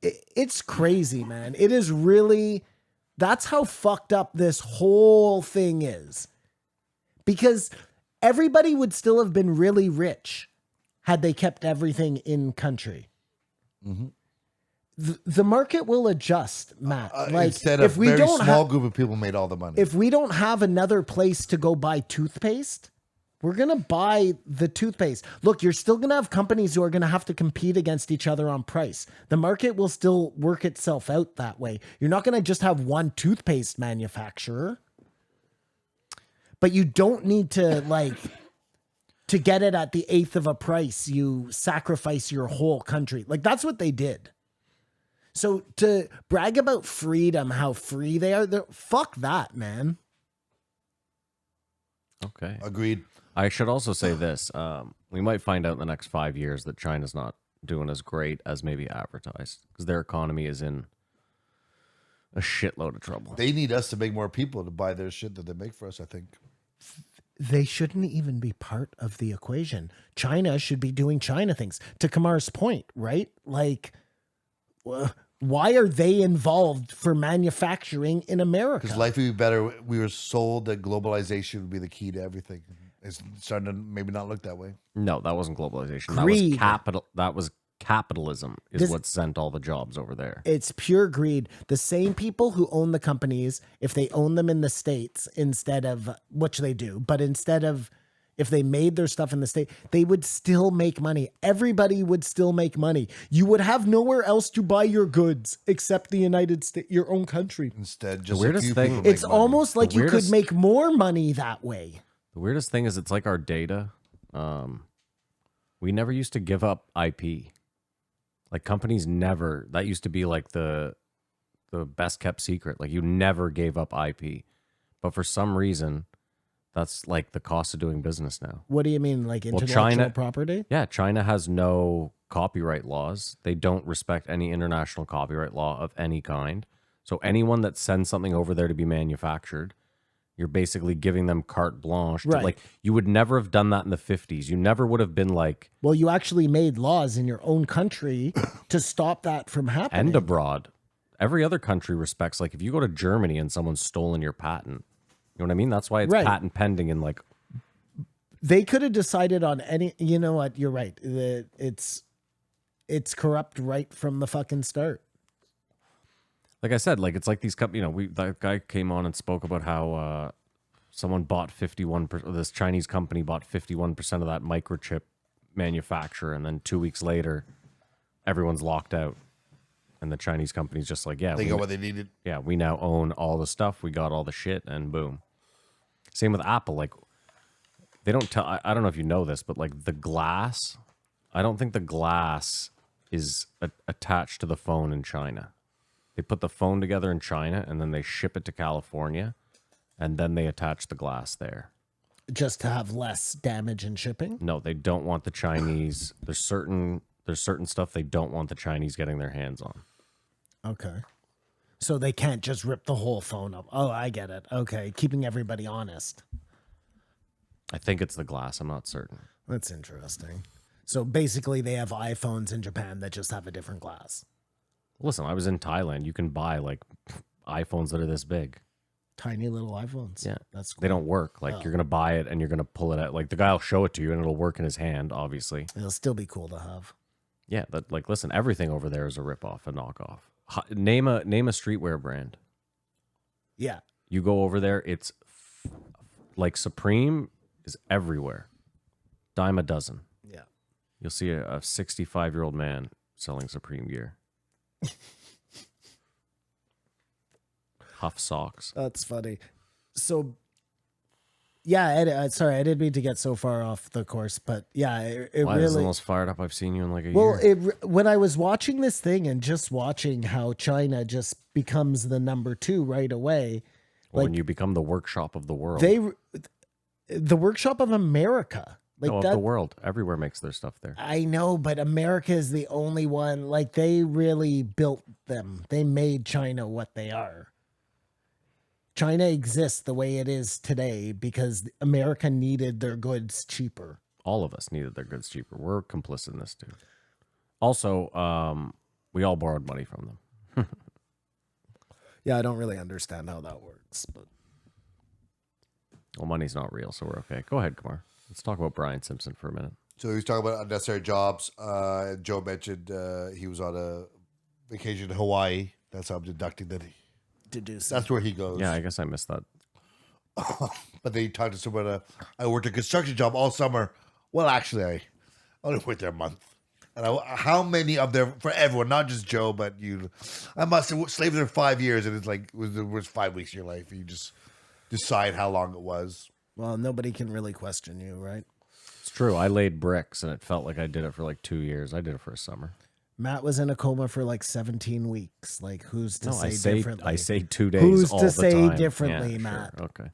It's crazy, man. It is really, that's how fucked up this whole thing is. Because everybody would still have been really rich had they kept everything in country. Mm-hmm. The market will adjust, Matt. Like, instead of a very small group of people made all the money. If we don't have another place to go buy toothpaste, we're going to buy the toothpaste. Look, you're still going to have companies who are going to have to compete against each other on price. The market will still work itself out that way. You're not going to just have one toothpaste manufacturer. But you don't need to, like, to get it at the eighth of a price, you sacrifice your whole country. Like, that's what they did. So to brag about freedom, how free they are, fuck that, man. Okay. Agreed. I should also say this. We might find out in the next 5 years that China's not doing as great as maybe advertised, because their economy is in a shitload of trouble. They need us to make more people to buy their shit that they make for us, I think. They shouldn't even be part of the equation. China should be doing China things. To Kamar's point, right? Like, why are they involved for manufacturing in America? Because life would be better. We were sold that globalization would be the key to everything. It's starting to maybe not look that way. No, that wasn't globalization. Greed. That was capitalism is what sent all the jobs over there. It's pure greed. The same people who own the companies, if they own them in the States instead of, which they do, but instead of, if they made their stuff in the state, they would still make money. Everybody would still make money. You would have nowhere else to buy your goods except the United States, your own country. Instead, just The weirdest a few thing- people make It's money. almost like The you could weirdest- make more money that way. The weirdest thing is it's like our data. We never used to give up IP. Like, companies never, that used to be like the best kept secret. Like, you never gave up IP. But for some reason, That's like the cost of doing business now. What do you mean, like Well, intellectual property? Yeah, China has no copyright laws. They don't respect any international copyright law of any kind. So anyone that sends something over there to be manufactured, you're basically giving them carte blanche. Right. Like you would never have done that in the 50s. You never would have been like, Well, you actually made laws in your own country to stop that from happening. and abroad. Every other country respects, like if you go to Germany and someone's stolen your patent, you know what I mean? That's why it's Right. patent pending in like, They could have decided on any. You know what? You're right. It's corrupt right from the fucking start. like I said, like it's like these companies, you know, that guy came on and spoke about how someone bought 51%, this Chinese company bought 51% of that microchip manufacturer. And then 2 weeks later, everyone's locked out. And the Chinese company's just like, yeah, They got what they needed. yeah, we now own all the stuff. We got all the shit, and boom. Same with Apple. Like, they don't tell, I don't know if you know this, but like the glass, I don't think the glass is attached to the phone in China. They put the phone together in China and then they ship it to California and then they attach the glass there. Just to have less damage in shipping. No, they don't want the Chinese. There's certain stuff they don't want the Chinese getting their hands on. Okay. So they can't just rip the whole phone up. Oh, I get it. Okay. Keeping everybody honest. I think it's the glass. I'm not certain. That's interesting. So basically, they have iPhones in Japan that just have a different glass. Listen, I was in Thailand. You can buy like iPhones that are this big. Tiny little iPhones. Yeah. That's cool. They don't work. Like you're going to buy it and you're going to pull it out. Like the guy will show it to you and it'll work in his hand, obviously. It'll still be cool to have. Yeah. That like, listen, everything over there is a ripoff, a knockoff. Name a streetwear brand. Yeah. You go over there, it's like Supreme is everywhere. Dime a dozen. Yeah. You'll see a 65-year-old man selling Supreme gear. Huff socks. That's funny. So, yeah, Ed, sorry, I didn't mean to get so far off the course, but yeah, it Why, this is the really. most fired up I've seen you in like a Well, year. when I was watching this thing and just watching how China just becomes the number 2 right away, When you become the workshop of the world. the workshop of America, like no, of that. the world. Everywhere makes their stuff there. I know, but America is the only one. Like they really built them. They made China what they are. China exists the way it is today because America needed their goods cheaper. All of us needed their goods cheaper. We're complicit in this too. Also, we all borrowed money from them. Yeah, I don't really understand how that works, but Well, money's not real, so we're okay. Go ahead, Kumar. Let's talk about Brian Simpson for a minute. So he was talking about unnecessary jobs. Joe mentioned he was on a vacation in Hawaii. That's how I'm deducting that. deduce. That's where he goes. Yeah, I guess I missed that. But then he talked to someone. I worked a construction job all summer. Well, actually, I only worked there a month. And how many of them, for everyone, not just Joe, but you, I must have slaved there 5 years, and it's like it was 5 weeks of your life. You just decide how long it was. Well, nobody can really question you, right? It's true. I laid bricks, and it felt like I did it for like 2 years. I did it for a summer. Matt was in a coma for like 17 weeks. Like, who's to say differently? I say 2 days Who's all to the say time. differently, Yeah, Matt? Sure. Okay.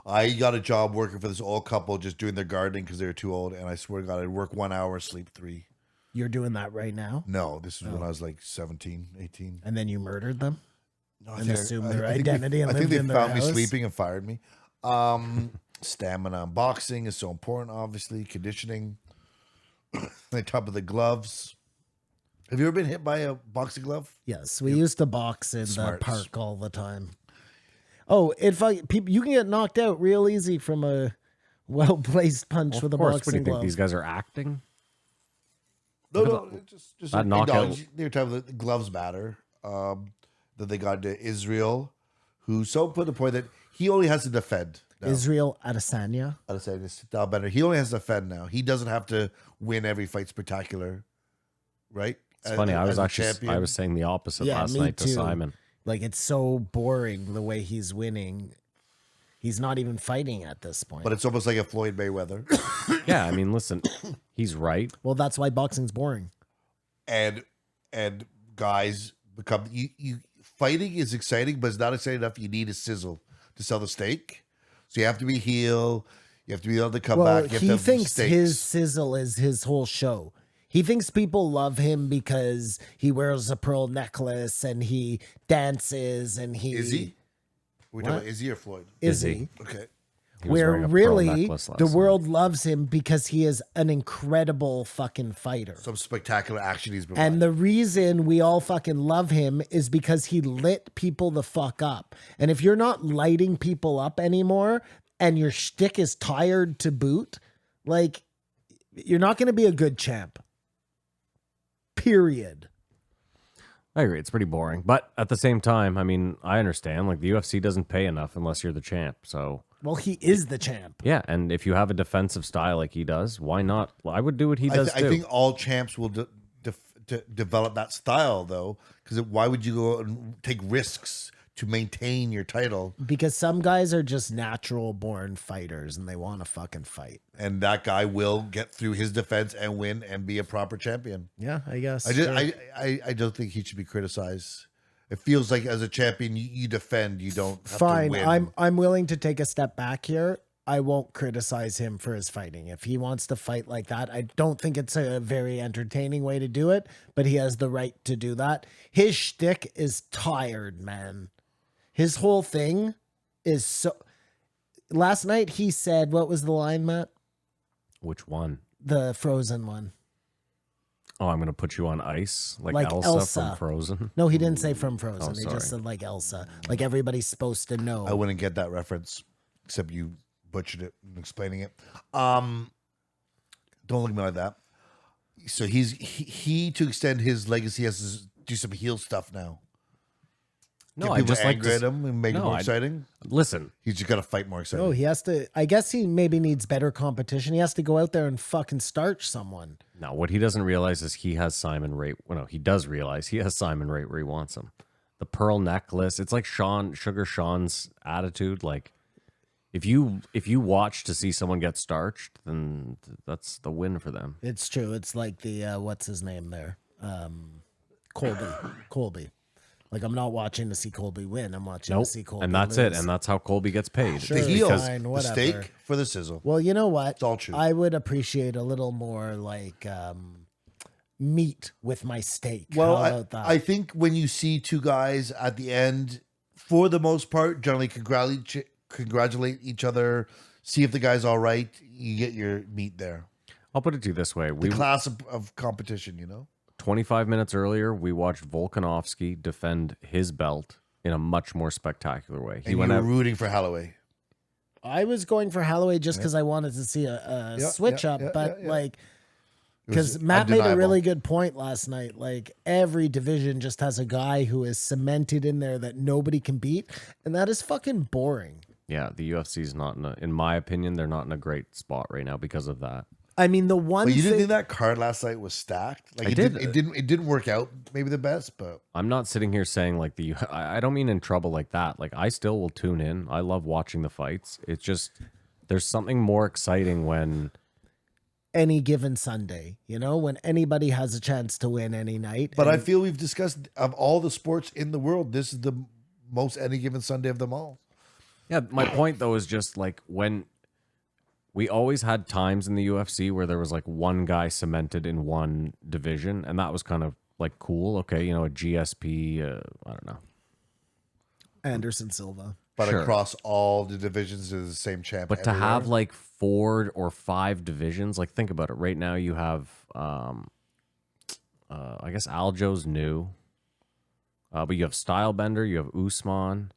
I got a job working for this old couple, just doing their gardening because they were too old. And I swear to God, I'd work 1 hour, sleep 3. You're doing that right now? No, this is when I was like 17, 18. And then you murdered them? No, And assumed their I think identity and I think lived they in their found me house? sleeping and fired me. Stamina and boxing is so important, obviously. Conditioning. On top of the gloves. Have you ever been hit by a boxing glove? Yes, we used to box in Smarts. the park all the time. Oh, people, you can get knocked out real easy from a well-placed punch Well, with a of course. What do boxing you think? glove. These guys are acting? No, just that knockout- acknowledge they were talking about the gloves matter. That they got to Israel, who so put the point that he only has to defend. Now. Israel Adesanya. I'd say this down better. He only has to defend now. He doesn't have to win every fight spectacular, right? It's funny. I was a actually champion. saying the opposite Yeah, last me night to too. Simon. Like, it's so boring the way he's winning. He's not even fighting at this point. But it's almost like a Floyd Mayweather. Yeah, I mean, listen, he's right. Well, that's why boxing's boring. and guys become you fighting is exciting, but it's not exciting enough. You need a sizzle to sell the steak. So you have to be heel. You have to be able to come Well, back. You have he to have thinks stakes. his sizzle is his whole show. He thinks people love him because he wears a pearl necklace and he dances and he Is he? We're talking What? about Izzy or Floyd? Izzy. Okay. He was Where wearing a pearl really necklace last the night. world loves him because he is an incredible fucking fighter. Some spectacular action he's been. And the reason we all fucking love him is because he lit people the fuck up. And if you're not lighting people up anymore and your shtick is tired to boot, like, you're not going to be a good champ. Period. I agree. It's pretty boring. But at the same time, I mean, I understand. Like, the UFC doesn't pay enough unless you're the champ. So, Well, he is the champ. yeah. And if you have a defensive style like he does, why not? I would do what he does I too. think all champs will develop that style, though, because why would you go and take risks to maintain your title? Because some guys are just natural born fighters and they want to fucking fight. And that guy will get through his defense and win and be a proper champion. Yeah, I guess. I don't think he should be criticized. It feels like as a champion, you defend, you don't have Fine. to win. I'm willing to take a step back here. I won't criticize him for his fighting. If he wants to fight like that, I don't think it's a very entertaining way to do it, but he has the right to do that. His shtick is tired, man. His whole thing is so. Last night he said, what was the line, Matt? Which one? The Frozen one. Oh, I'm going to put you on ice like, Like Elsa, Elsa. from Frozen. No, he didn't say from Frozen. Oh, He sorry. just said like Elsa. Like everybody's supposed to know. I wouldn't get that reference, except you butchered it in explaining it. Don't look at me like that. So he to extend his legacy has to do some heel stuff now. No, Get I people just like angry at to him and make it No, more I- exciting. listen. He's just got to fight more exciting. Oh, he has to. I guess he maybe needs better competition. He has to go out there and fucking starch someone. No, what he doesn't realize is he has Simon Rate. Well, no, he does realize he has Simon Rate where he wants him. The pearl necklace. It's like Sugar Sean's attitude. Like, if you watch to see someone get starched, then that's the win for them. It's true. It's like the what's his name there, Colby. Like I'm not watching to see Colby win. I'm watching Nope. to see Colby And that's lose. it. And that's how Colby gets paid. Sure. the heel, Fine, the whatever. steak for the sizzle. Well, you know what? It's all true. I would appreciate a little more like meat with my steak. Well, How about that? I think when you see two guys at the end, for the most part, generally congratulate each other, see if the guy's all right, you get your meat there. I'll put it to you this way. The class of competition, you know? 25 minutes earlier, we watched Volkanovski defend his belt in a much more spectacular way. He And went you were out. rooting for Holloway. I was going for Holloway just because I wanted to see a switch up, but like. It was Because Matt made a undeniable. really good point last night. Like every division just has a guy who is cemented in there that nobody can beat, and that is fucking boring. Yeah, the UFC's not in my opinion, they're not in a great spot right now because of that. I mean, the one But you didn't thing think that card last night was stacked? Like I it did. It didn't work out maybe the best, but I'm not sitting here saying like I don't mean in trouble like that. Like I still will tune in. I love watching the fights. It's just there's something more exciting when any given Sunday, you know, when anybody has a chance to win any night. But I and feel we've discussed of all the sports in the world, this is the most any given Sunday of them all. Yeah, my point though is just like when we always had times in the UFC where there was like one guy cemented in one division, and that was kind of like cool. Okay, you know, a GSP, I don't know. Anderson Silva. But Sure. across all the divisions, there's the same champ. But to everywhere. have like 4 or 5 divisions, like think about it. Right now you have, I guess Aljo's new, but you have Stylebender, you have Usman,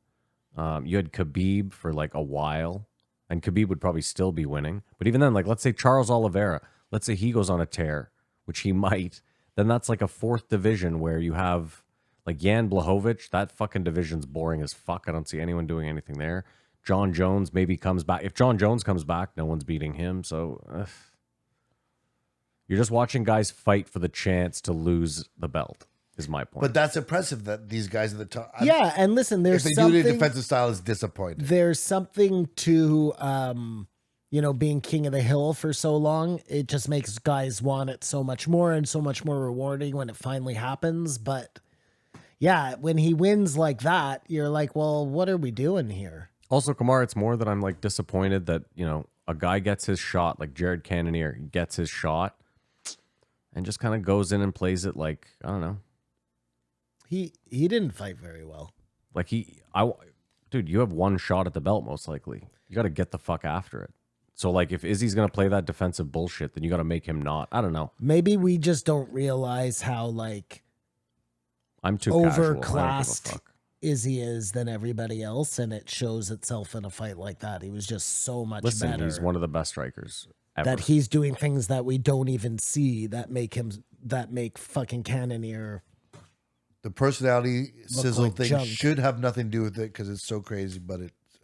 you had Khabib for like a while, and Khabib would probably still be winning. But even then, like let's say Charles Oliveira, let's say he goes on a tear, which he might, then that's like a 4th division where you have like Jan Blachowicz. That fucking division's boring as fuck. I don't see anyone doing anything there. John Jones maybe comes back. If John Jones comes back, no one's beating him. So you're just watching guys fight for the chance to lose the belt, is my point. But that's impressive that these guys at the top. Yeah, and listen, If there's they do it in something. defensive style, is disappointing. There's something to you know, being king of the hill for so long. It just makes guys want it so much more and so much more rewarding when it finally happens. But yeah, when he wins like that, you're like, well, what are we doing here? Also, Kamar, it's more that I'm like disappointed that, a guy gets his shot, like Jared Cannonier gets his shot and just kind of goes in and plays it like, I don't know. He didn't fight very well. Like dude, you have one shot at the belt most likely. You got to get the fuck after it. So like if Izzy's going to play that defensive bullshit, then you got to make him not. I don't know. Maybe we just don't realize how like I'm too casual. I don't give a overclassed fuck. Izzy is than everybody else, and it shows itself in a fight like that. He was just so much Listen, better. he's one of the best strikers ever. That he's doing things that we don't even see that make fucking Cannonier. The personality sizzle like thing junk. should have nothing to do with it because it's so crazy, but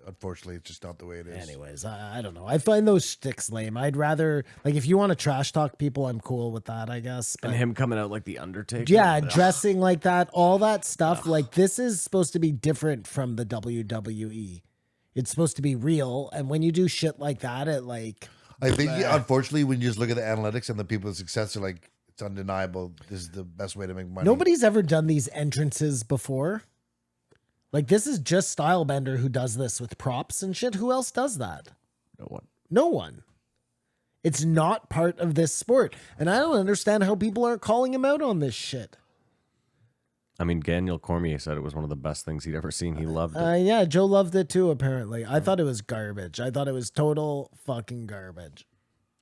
unfortunately, it's just not the way it is. Anyways, I don't know. I find those sticks lame. I'd rather, like, if you want to trash talk people, I'm cool with that, I guess. But and him coming out like the Undertaker. yeah, dressing like that, all that stuff. Like, this is supposed to be different from the WWE. It's supposed to be real, and when you do shit like that, it like. I think, unfortunately, when you just look at the analytics and the people with success, are like, it's undeniable. This is the best way to make money. Nobody's ever done these entrances before. Like, this is just Stylebender who does this with props and shit. Who else does that? No one. No one. It's not part of this sport. And I don't understand how people aren't calling him out on this shit. I mean, Daniel Cormier said it was one of the best things he'd ever seen. He loved it. Yeah, Joe loved it too, apparently. I thought it was garbage. I thought it was total fucking garbage.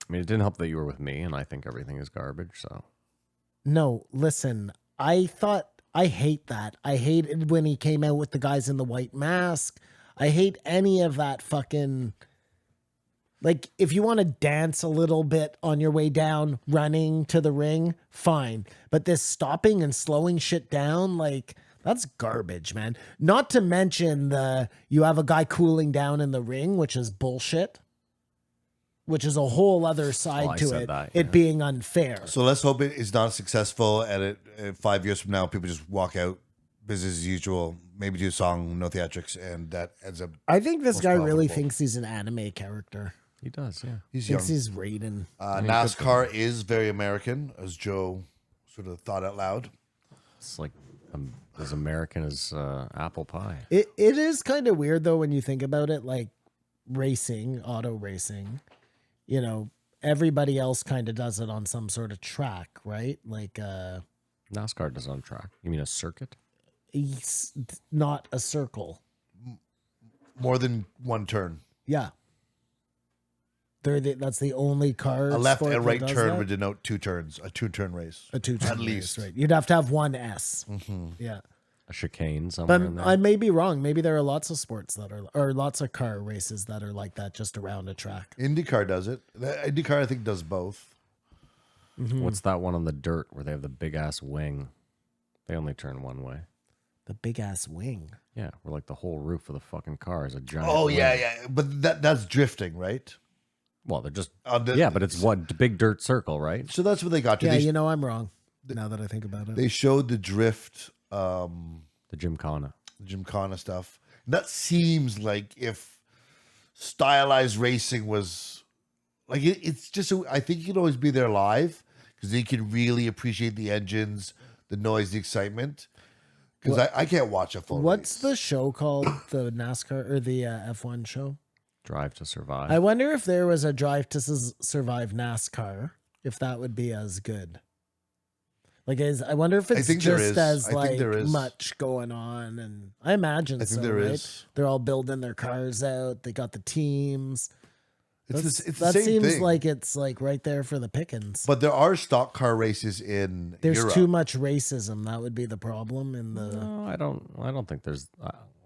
I mean, it didn't help that you were with me, and I think everything is garbage, so. No, listen, I hate that. I hated when he came out with the guys in the white mask. I hate any of that fucking. Like, if you want to dance a little bit on your way down, running to the ring, fine. But this stopping and slowing shit down, like, that's garbage, man. Not to mention you have a guy cooling down in the ring, which is bullshit. Which is a whole other side to it. It being unfair. So let's hope it is not successful, and 5 years from now, people just walk out, business as usual, maybe do a song, no theatrics, and that ends up. I think this most guy really profitable. thinks he's an anime character. He does, yeah. He's young. Thinks he's Raiden. NASCAR is very American, as Joe sort of thought out loud. It's like as American as apple pie. It is kind of weird, though, when you think about it, like racing, auto racing. You know, everybody else kind of does it on some sort of track, right? Like, NASCAR does on track. You mean a circuit? it's not a circle. More than one turn. Yeah. That's the only car. A left sport and that right does turn that. would denote 2 turns, a 2-turn race. A 2-turn at race, least. right? You'd have to have one S. Yeah. A chicane somewhere But in there? I may be wrong. Maybe there are lots of sports that are, or lots of car races that are like that, just around a track. IndyCar does it. IndyCar, I think, does both. What's that one on the dirt where they have the big ass wing? They only turn one way. The big ass wing. Yeah, where like the whole roof of the fucking car is a giant. Oh, wing. yeah. But that's drifting, right? Well, they're just The- yeah, but it's what big dirt circle, right? So that's what they got to. Yeah, They, you know, I'm wrong. Now that I think about it. they showed the drift, The Gymkhana. Gymkhana stuff. That seems like if stylized racing was like it's just. I think you can always be there live because you can really appreciate the engines, the noise, the excitement. Because I can't watch a full. What's race. the show called? The NASCAR or the F1 show? Drive to Survive. I wonder if there was a Drive to Survive NASCAR, if that would be as good. Like, I wonder if it's think there just is. as I think like there is. much going on, and I imagine I think so, there right? is. They're all building their cars out. They got the teams. It's the that same seems thing. like it's like right there for the pickings. But there are stock car races in There's Europe. too much racism. That would be the problem. In the No, I don't think there's.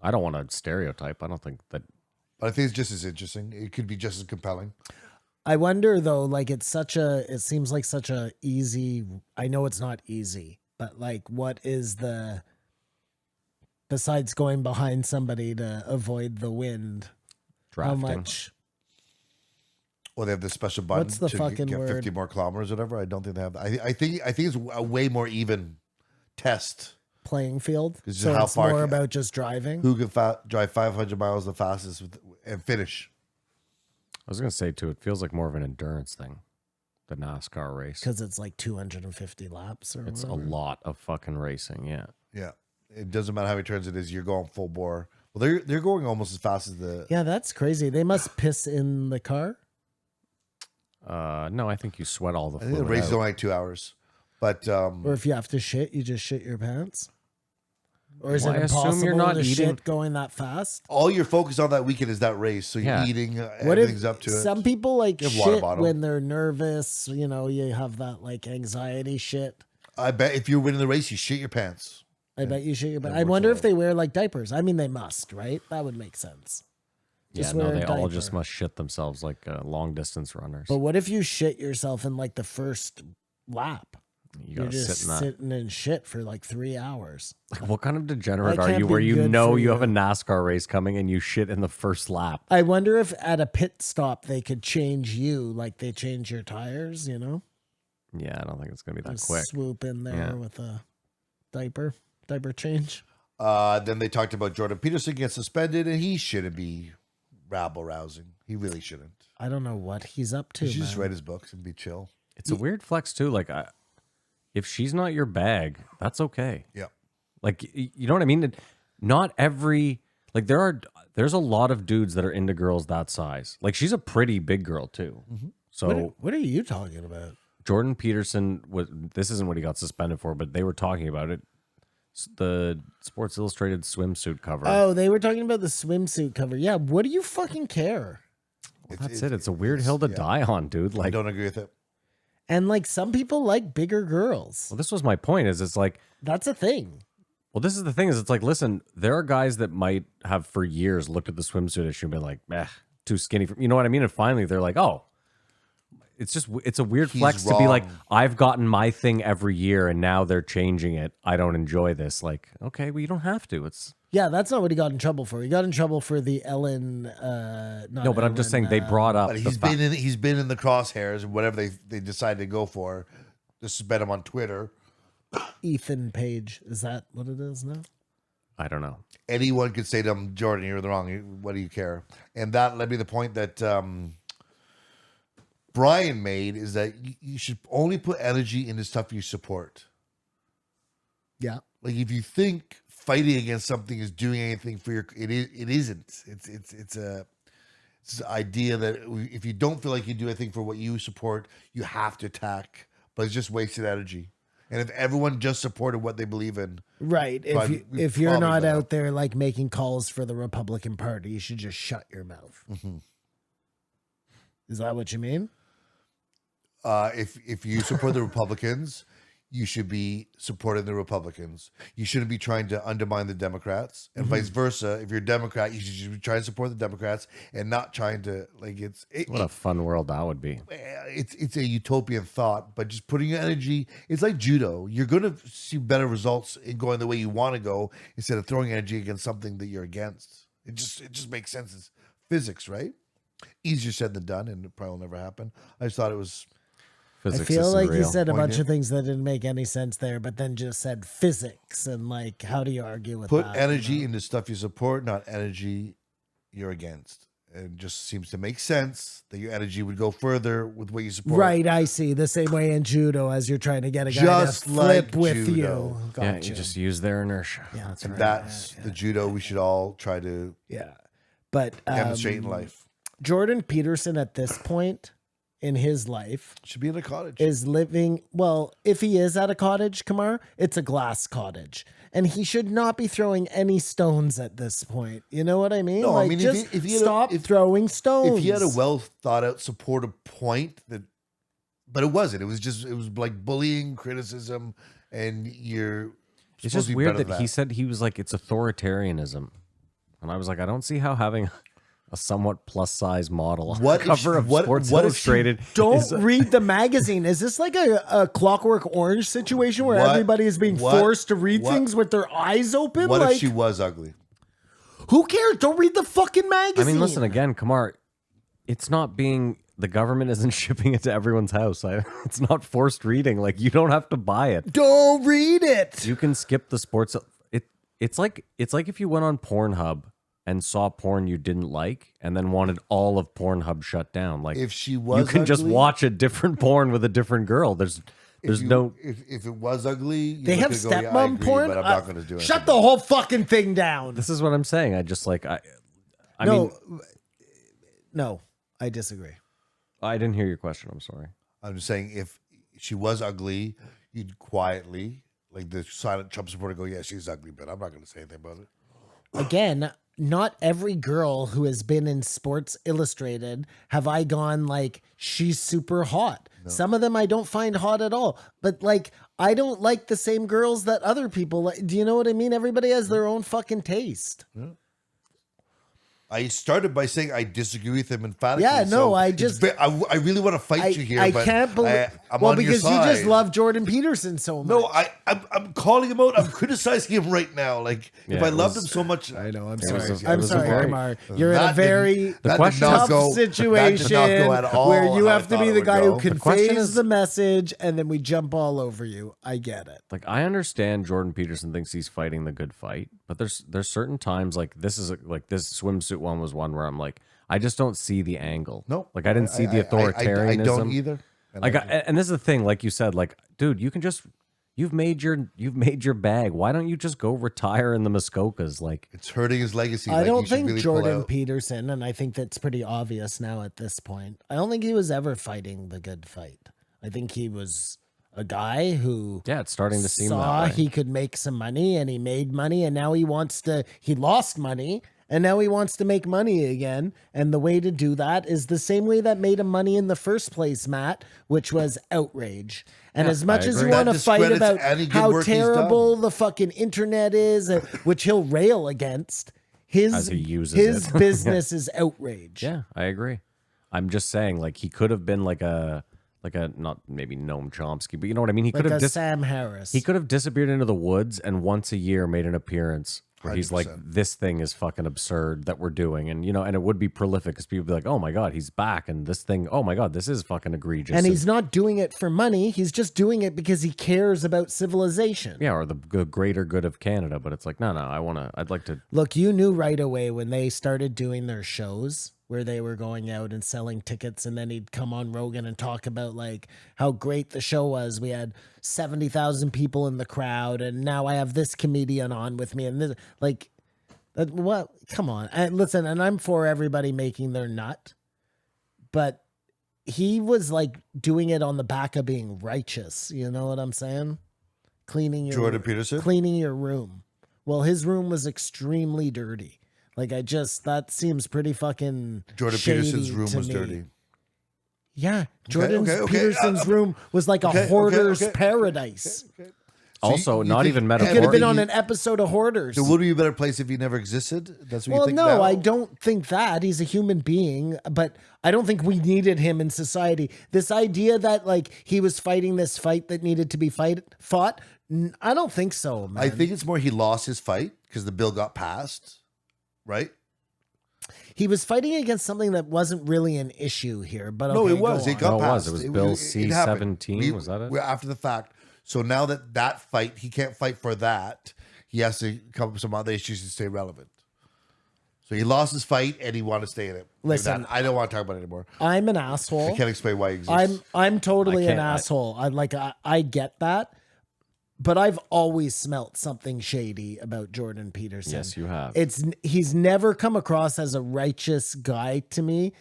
I don't want to stereotype. I don't think that. But I think it's just as interesting. It could be just as compelling. I wonder though, like it seems like such a easy, I know it's not easy, but like what is besides going behind somebody to avoid the wind, Drafting. how much? Well, they have this special button What's the to fucking get 50 word? more kilometers or whatever. I don't think they have that. I think it's a way more even test. Playing field. It's just So how it's far more can- about just driving. Who can drive 500 miles the fastest and finish? I was gonna say too. It feels like more of an endurance thing, the NASCAR race. Because it's like 250 laps or It's a whatever. lot of fucking racing. Yeah. Yeah. It doesn't matter how many turns it is. You're going full bore. Well, Well, they're going almost as fast as the. Yeah, that's crazy. They must piss in the car. No, I think you sweat all the I think the fluid race is out. only like 2 hours, but Or if you have to shit, you just shit your pants. Or is Well, it I assume impossible you're not to eating- shit going that fast? all you're focused on that weekend is that race. So you're Yeah. eating, What everything's if up to some it. people like You have a water shit bottle. when they're nervous? You know, you have that like anxiety shit. I bet if you're winning the race, you shit your pants. I bet you shit your pants. Yeah, I wonder if whatsoever. they wear like diapers. I mean, they must, right? That would make sense. Yeah, Just no, wear a they all diaper. just must shit themselves like long distance runners. But what if you shit yourself in like the first lap? You You're gotta just sit in that. sitting in shit for like 3 hours. Like, what kind of degenerate That are can't you be where you good know for you have a you. NASCAR race coming and you shit in the first lap? I wonder if at a pit stop they could change you like they change your tires, you know? Yeah, I don't think it's going to be that Just quick. swoop in there Yeah. with a diaper change. Then they talked about Jordan Peterson gets suspended, and he shouldn't be rabble rousing. He really shouldn't. I don't know what he's up to. He should just man. write his books and be chill. It's a weird flex, too. Like, if she's not your bag, that's okay. Yeah. Like, you know what I mean? Not every... Like, there's a lot of dudes that are into girls that size. Like, she's a pretty big girl, too. So... What are you talking about? Jordan Peterson this isn't what he got suspended for, but they were talking about it. The Sports Illustrated swimsuit cover. Oh, they were talking about the swimsuit cover. Yeah, what do you fucking care? That's it. It's a weird hill to die on, dude. I Like, don't agree with it. And like some people like bigger girls. well, this was my point. Is it's like, That's a thing. well, this is the thing. Is it's like, listen, there are guys that might have for years looked at the swimsuit issue and been like, too skinny. You know what I mean? And finally, they're like, oh. It's a weird He's flex to be like, wrong. I've gotten my thing every year and now they're changing it. I don't enjoy this. Like, okay, well, you don't have to. It's Yeah, that's not what he got in trouble for. He got in trouble for the Ellen. no, but I'm just saying they brought up. But the he's fact- been in the crosshairs, and whatever they decided to go for, to suspend him on Twitter. Ethan Page. Is that what it is now? I don't know. Anyone could say to him, Jordan, you're the wrong. What do you care? And that led me to the point that Brian made, is that you should only put energy into stuff you support. Yeah. Like if you think fighting against something is doing anything for it isn't. It's an idea that if you don't feel like you do anything for what you support, you have to attack. But it's just wasted energy. And if everyone just supported what they believe in, Right. Probably- If you're probably not better. out there like making calls for the Republican Party, you should just shut your mouth. Is that what you mean? if you support the Republicans, you should be supporting the Republicans. You shouldn't be trying to undermine the Democrats, and vice versa. If you're a Democrat, you should be trying to support the Democrats and not trying to What a fun world that would be. it's a utopian thought, but just putting your energy. It's like judo. You're going to see better results in going the way you want to go instead of throwing energy against something that you're against. It just makes sense. It's physics, right? Easier said than done, and it probably will never happen. I just thought it was. Physics I feel is like you real. said a bunch Poignant. of things that didn't make any sense there, but then just said physics and like, how do you argue with Put that? energy you know? into stuff you support, not energy you're against. It just seems to make sense that your energy would go further with what you support. Right, I see. The same way in judo as you're trying to get a guy Just to flip like with judo. you. Yeah, Gotcha. you just use their inertia. Yeah, that's And right. that's the judo we should all try to Yeah. But demonstrate in life. Jordan Peterson at this point in his life Should be in a cottage. is living, well, if he is at a cottage, Kamar, it's a glass cottage. And he should not be throwing any stones at this point. You know what I mean? No, I like, mean, just if he had stop throwing stones. if he had a well thought out supportive point but it wasn't. It was like bullying, criticism, and you're. It's supposed just to be weird better that than he said he was like, it's authoritarianism. And I was like, I don't see how having a somewhat plus size model on What the if cover she- of what- Sports what if she Illustrated. Don't is- read the magazine. Is this like a Clockwork Orange situation where What- everybody is being what- forced to read what- things with their eyes open? What like, if she was ugly? who cares? Don't read the fucking I magazine. mean, listen, again, Kamar, it's not being, the government isn't shipping it to everyone's house. It's not forced reading. Like, you don't have to buy it. Don't read it. You can skip the sports. It's like if you went on Pornhub and saw porn you didn't like and then wanted all of Pornhub shut down. Like, If she was you can just ugly- watch a different porn with a different girl. There's There's no. If it was ugly, you They look have at it and go, yeah, I stepmom agree, porn. but I'm not going to do it. Shut the whole fucking thing down. This is what I'm saying. I just like I mean, No, I disagree. I didn't hear your question. I'm sorry. I'm just saying, if she was ugly, you'd quietly, like the silent Trump supporter, go, yeah, she's ugly, but I'm not going to say anything about it. Again, not every girl who has been in Sports Illustrated have I gone like, she's super hot. No. Some of them I don't find hot at all. But like, I don't like the same girls that other people like. Do you know what I mean? Everybody has their own fucking taste. Yeah. I started by saying I disagree with him emphatically. Yeah, no, so I really want to fight you here. I but can't believe. I'm well, on because your you side. just love Jordan Peterson so much. No, I'm calling him out. I'm criticizing him right now. Like, if I loved him so much, I know. I'm sorry. sorry. I'm sorry, Kumar. You're in a That very tough situation where you have to be the guy who conveys the message, and then we jump all over you. I get it. Like, I understand Jordan Peterson thinks he's fighting the good fight, but there's certain times like this is like this swimsuit one was one where I'm like, I just don't see the angle. No, like I didn't see the authoritarianism. I don't either. And this is the thing, like you said, like, dude, you can just you've made your bag. Why don't you just go retire in the Muskokas? Like, it's hurting his legacy. I don't think Jordan Peterson, and I think that's pretty obvious now at this point, I don't think he was ever fighting the good fight. I think he was a guy who it's starting to seem that saw way. he could make some money, and he made money, and now he lost money, and now he wants to make money again. And the way to do that is the same way that made him money in the first place, Matt, which was outrage. And as much as you want to fight about how terrible the fucking internet is, which he'll rail against, his business is outrage. Yeah, I agree. I'm just saying, like, he could have been like a not maybe Noam Chomsky, but you know what I mean? He could have Sam Harris. He could have disappeared into the woods and once a year made an appearance where 100%. He's like, this thing is fucking absurd that we're doing. And, you know, and it would be prolific because people would be like, oh my God, he's back. And this thing, oh my God, this is fucking egregious. And he's not doing it for money. He's just doing it because he cares about civilization. Yeah, or the greater good of Canada. But it's like, no, I'd like to. Look, you knew right away when they started doing their shows where they were going out and selling tickets, and then he'd come on Rogan and talk about like how great the show was. We had 70,000 people in the crowd, and now I have this comedian on with me, and this, like, what? Come on, and listen, and I'm for everybody making their nut, but he was like doing it on the back of being righteous. You know what I'm saying? Jordan Peterson cleaning your room. Well, his room was extremely dirty. Like, that seems pretty fucking Jordan Peterson's room was dirty. Yeah. Jordan Peterson's room was like a hoarder's paradise. Also, not even He metaphorically. could have been on an episode of Hoarders. It would be a better place if he never existed. That's what you think no, now? I don't think that. He's a human being, but I don't think we needed him in society. This idea that, like, he was fighting this fight that needed to be fought, I don't think so, man. I think it's more he lost his fight because the bill got passed. Right? He was fighting against something that wasn't really an issue here, but no, okay, it was. It got passed. It was Bill C-17. Was that it? We're after the fact. So now that fight, he can't fight for that. He has to come up with some other issues to stay relevant. So he lost his fight and he wanted to stay in it. Listen, I don't want to talk about it anymore. I'm an asshole. I can't explain why he exists. I'm totally an asshole. I get that. But I've always smelt something shady about Jordan Peterson. Yes, you have. He's never come across as a righteous guy to me.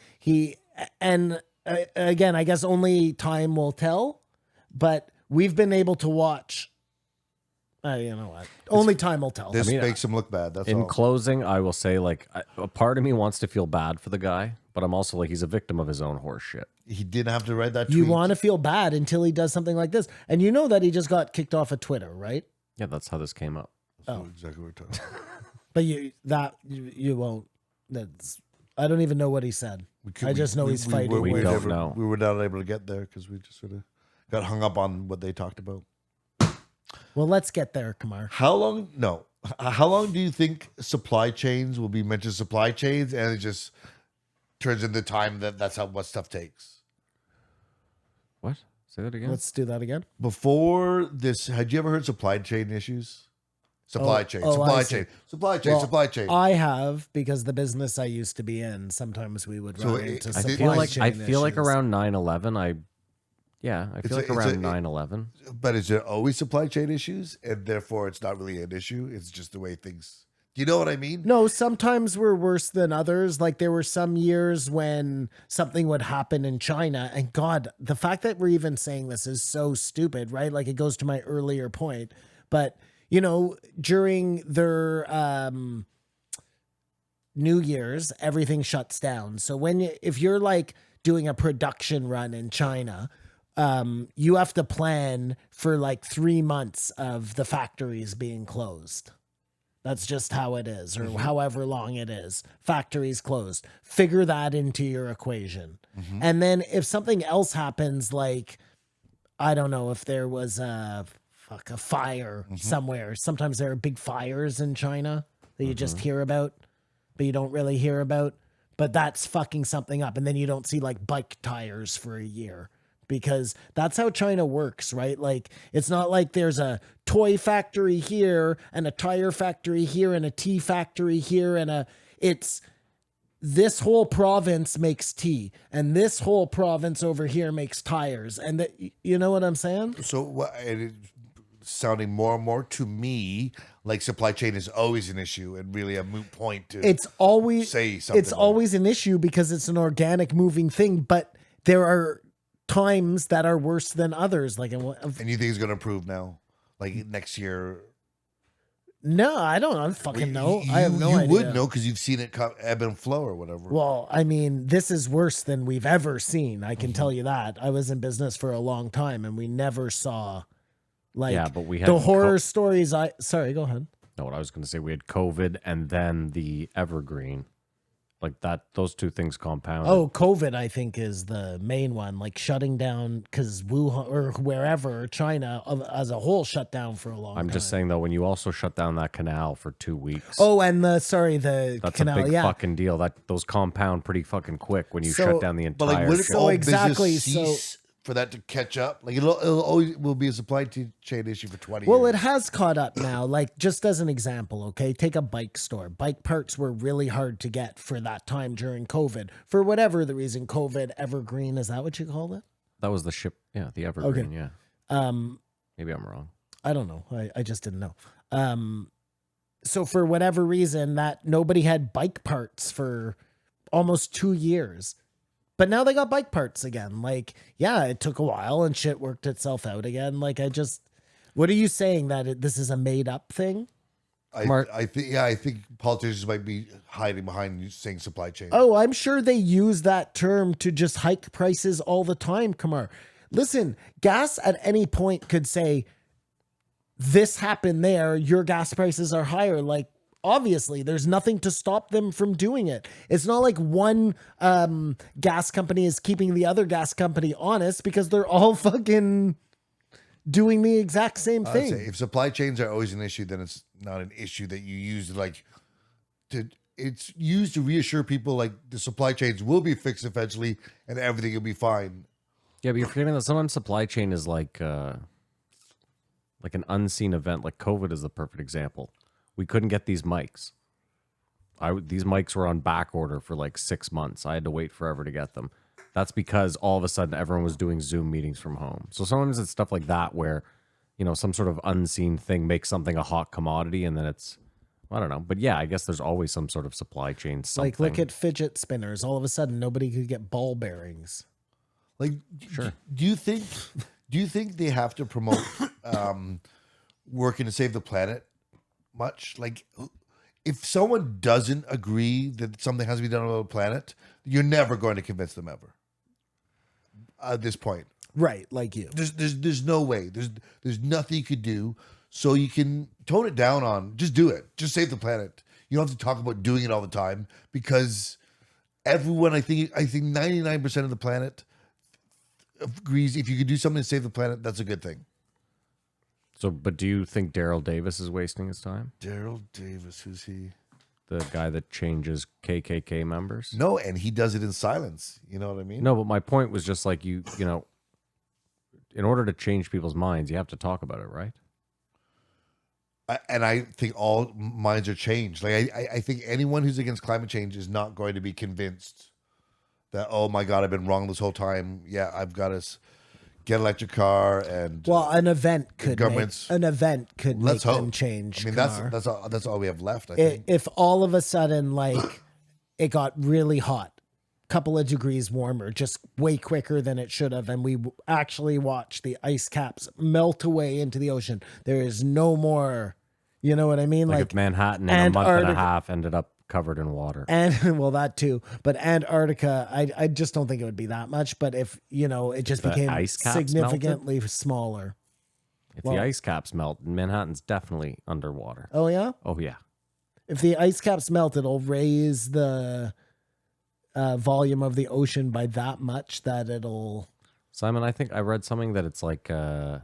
Again, I guess only time will tell. But we've been able to watch. You know what? Only time will tell. This makes him look bad. That's all. In closing, I will say, like, a part of me wants to feel bad for the guy, but I'm also like, he's a victim of his own horse shit. He didn't have to write that tweet. You want to feel bad until he does something like this. And you know that he just got kicked off of Twitter, right? Yeah, that's how this came up. That's exactly what we're talking about. But you won't. I don't even know what he said. I just know he's fighting. We don't know. We were not able to get there because we just sort of got hung up on what they talked about. Well, let's get there, Kumar. How long do you think supply chains will be mentioned supply chains and it just turns into time that's what stuff takes? What? Say that again? Let's do that again. Before this, had you ever heard supply chain issues? Supply chain. I have, because the business I used to be in, sometimes we would run into supply chain I feel like around 9/11, Yeah, I It's feel like a- it's a- around 9/11. But is there always supply chain issues, and therefore it's not really an issue? It's just the way things. Do you know what I mean? No, sometimes we're worse than others. Like there were some years when something would happen in China, and God, the fact that we're even saying this is so stupid, right? Like it goes to my earlier point. But you know, during their New Year's, everything shuts down. So if you're like doing a production run in China, you have to plan for like 3 months of the factories being closed. That's just how it is, or however long it is. Factories closed. Figure that into your equation. And then if something else happens, like, I don't know, if there was a fire somewhere. Sometimes there are big fires in China that you just hear about, but you don't really hear about. But that's fucking something up. And then you don't see like bike tires for a year because that's how China works, right? Like it's not like there's a toy factory here and a tire factory here and a tea factory here it's this whole province makes tea and this whole province over here makes tires. And you know what I'm saying? So what? It's sounding more and more to me like supply chain is always an issue and really a moot point to. It's always say something it's like- always an issue because it's an organic moving thing, but there are times that are worse than others. Like, And you think it's going to improve now? Like next year? no, I don't fucking know. I have no you idea. would know because you've seen it ebb and flow or whatever. Well, I mean, this is worse than we've ever seen. I can tell you that. I was in business for a long time, and we never saw like Yeah, but we had the horror stories. Sorry, go ahead. No, what I was going to say, we had COVID and then the evergreen. Like that, those two things compounded. Oh, COVID, I think, is the main one, like shutting down because Wuhan or wherever, China as a whole shut down for a long time. I'm just saying, though, when you also shut down that canal for 2 weeks. Oh, and the That's canal, a big yeah. fucking deal. Those compound pretty fucking quick when you So- shut down the But like, entire what if shit. all exactly, business cease for that to catch up? Like it'll always will be a supply chain issue for 20 Well, years. it has caught up now. Like, just as an example, okay, take a bike store. Bike parts were really hard to get for that time during COVID. For whatever the reason, COVID, evergreen, is that what you called it? That was the ship. Yeah, the evergreen. Okay. Yeah. Maybe I'm wrong. I don't know. I just didn't know. So for whatever reason, that nobody had bike parts for almost 2 years. But now they got bike parts again. Like, yeah, it took a while and shit worked itself out again. Like, what are you saying that this is a made up thing? I think politicians might be hiding behind you saying supply chain. Oh, I'm sure they use that term to just hike prices all the time, Kamar. Listen, gas at any point could say, this happened there, your gas prices are higher. Like, obviously, there's nothing to stop them from doing it. It's not like one gas company is keeping the other gas company honest because they're all fucking doing the exact same I'd thing. say if supply chains are always an issue, then it's not an issue that you use it's used to reassure people like the supply chains will be fixed eventually and everything will be fine. Yeah, but you're forgetting that sometimes supply chain is like an unseen event. Like COVID is the perfect example. We couldn't get these mics. These mics were on back order for like 6 months. I had to wait forever to get them. That's because all of a sudden everyone was doing Zoom meetings from home. So sometimes it's stuff like that where, some sort of unseen thing makes something a hot commodity and then it's, I don't know. But yeah, I guess there's always some sort of supply chain something. Like, look at fidget spinners. All of a sudden, nobody could get ball bearings. Like, Sure. do you think they have to promote working to save the planet much? Like, if someone doesn't agree that something has to be done on the planet, you're never going to convince them ever. At this point, Right, like you. there's no way. There's nothing you could do. So you can tone it down on just do it. Just save the planet. You don't have to talk about doing it all the time because everyone, I think 99% of the planet agrees if you could do something to save the planet, that's a good thing. So, but do you think Daryl Davis is wasting his time? Daryl Davis, who's he? The guy that changes KKK members? No, and he does it in silence. You know what I mean? No, but my point was just like in order to change people's minds, you have to talk about it, right? And I think all minds are changed. Like I think anyone who's against climate change is not going to be convinced that, oh my God, I've been wrong this whole time. Yeah, I've got to get electric car and Well, an event could governments- make let's them hope. change. I mean, Kamar. that's all we have left. I think. If all of a sudden like it got really hot, couple of degrees warmer, just way quicker than it should have, and we actually watched the ice caps melt away into the ocean, there is no more. You know what I mean? Like if Manhattan in a month and a Antarctica- half ended up covered in water. And well, that too. But Antarctica, I just don't think it would be that much. But if it just the became ice caps significantly smaller. If the ice caps melt, Manhattan's definitely underwater. Oh yeah. Oh yeah. If the ice caps melt, it'll raise the volume of the ocean by that much that it'll. Simon, I think I read something that it's like 80%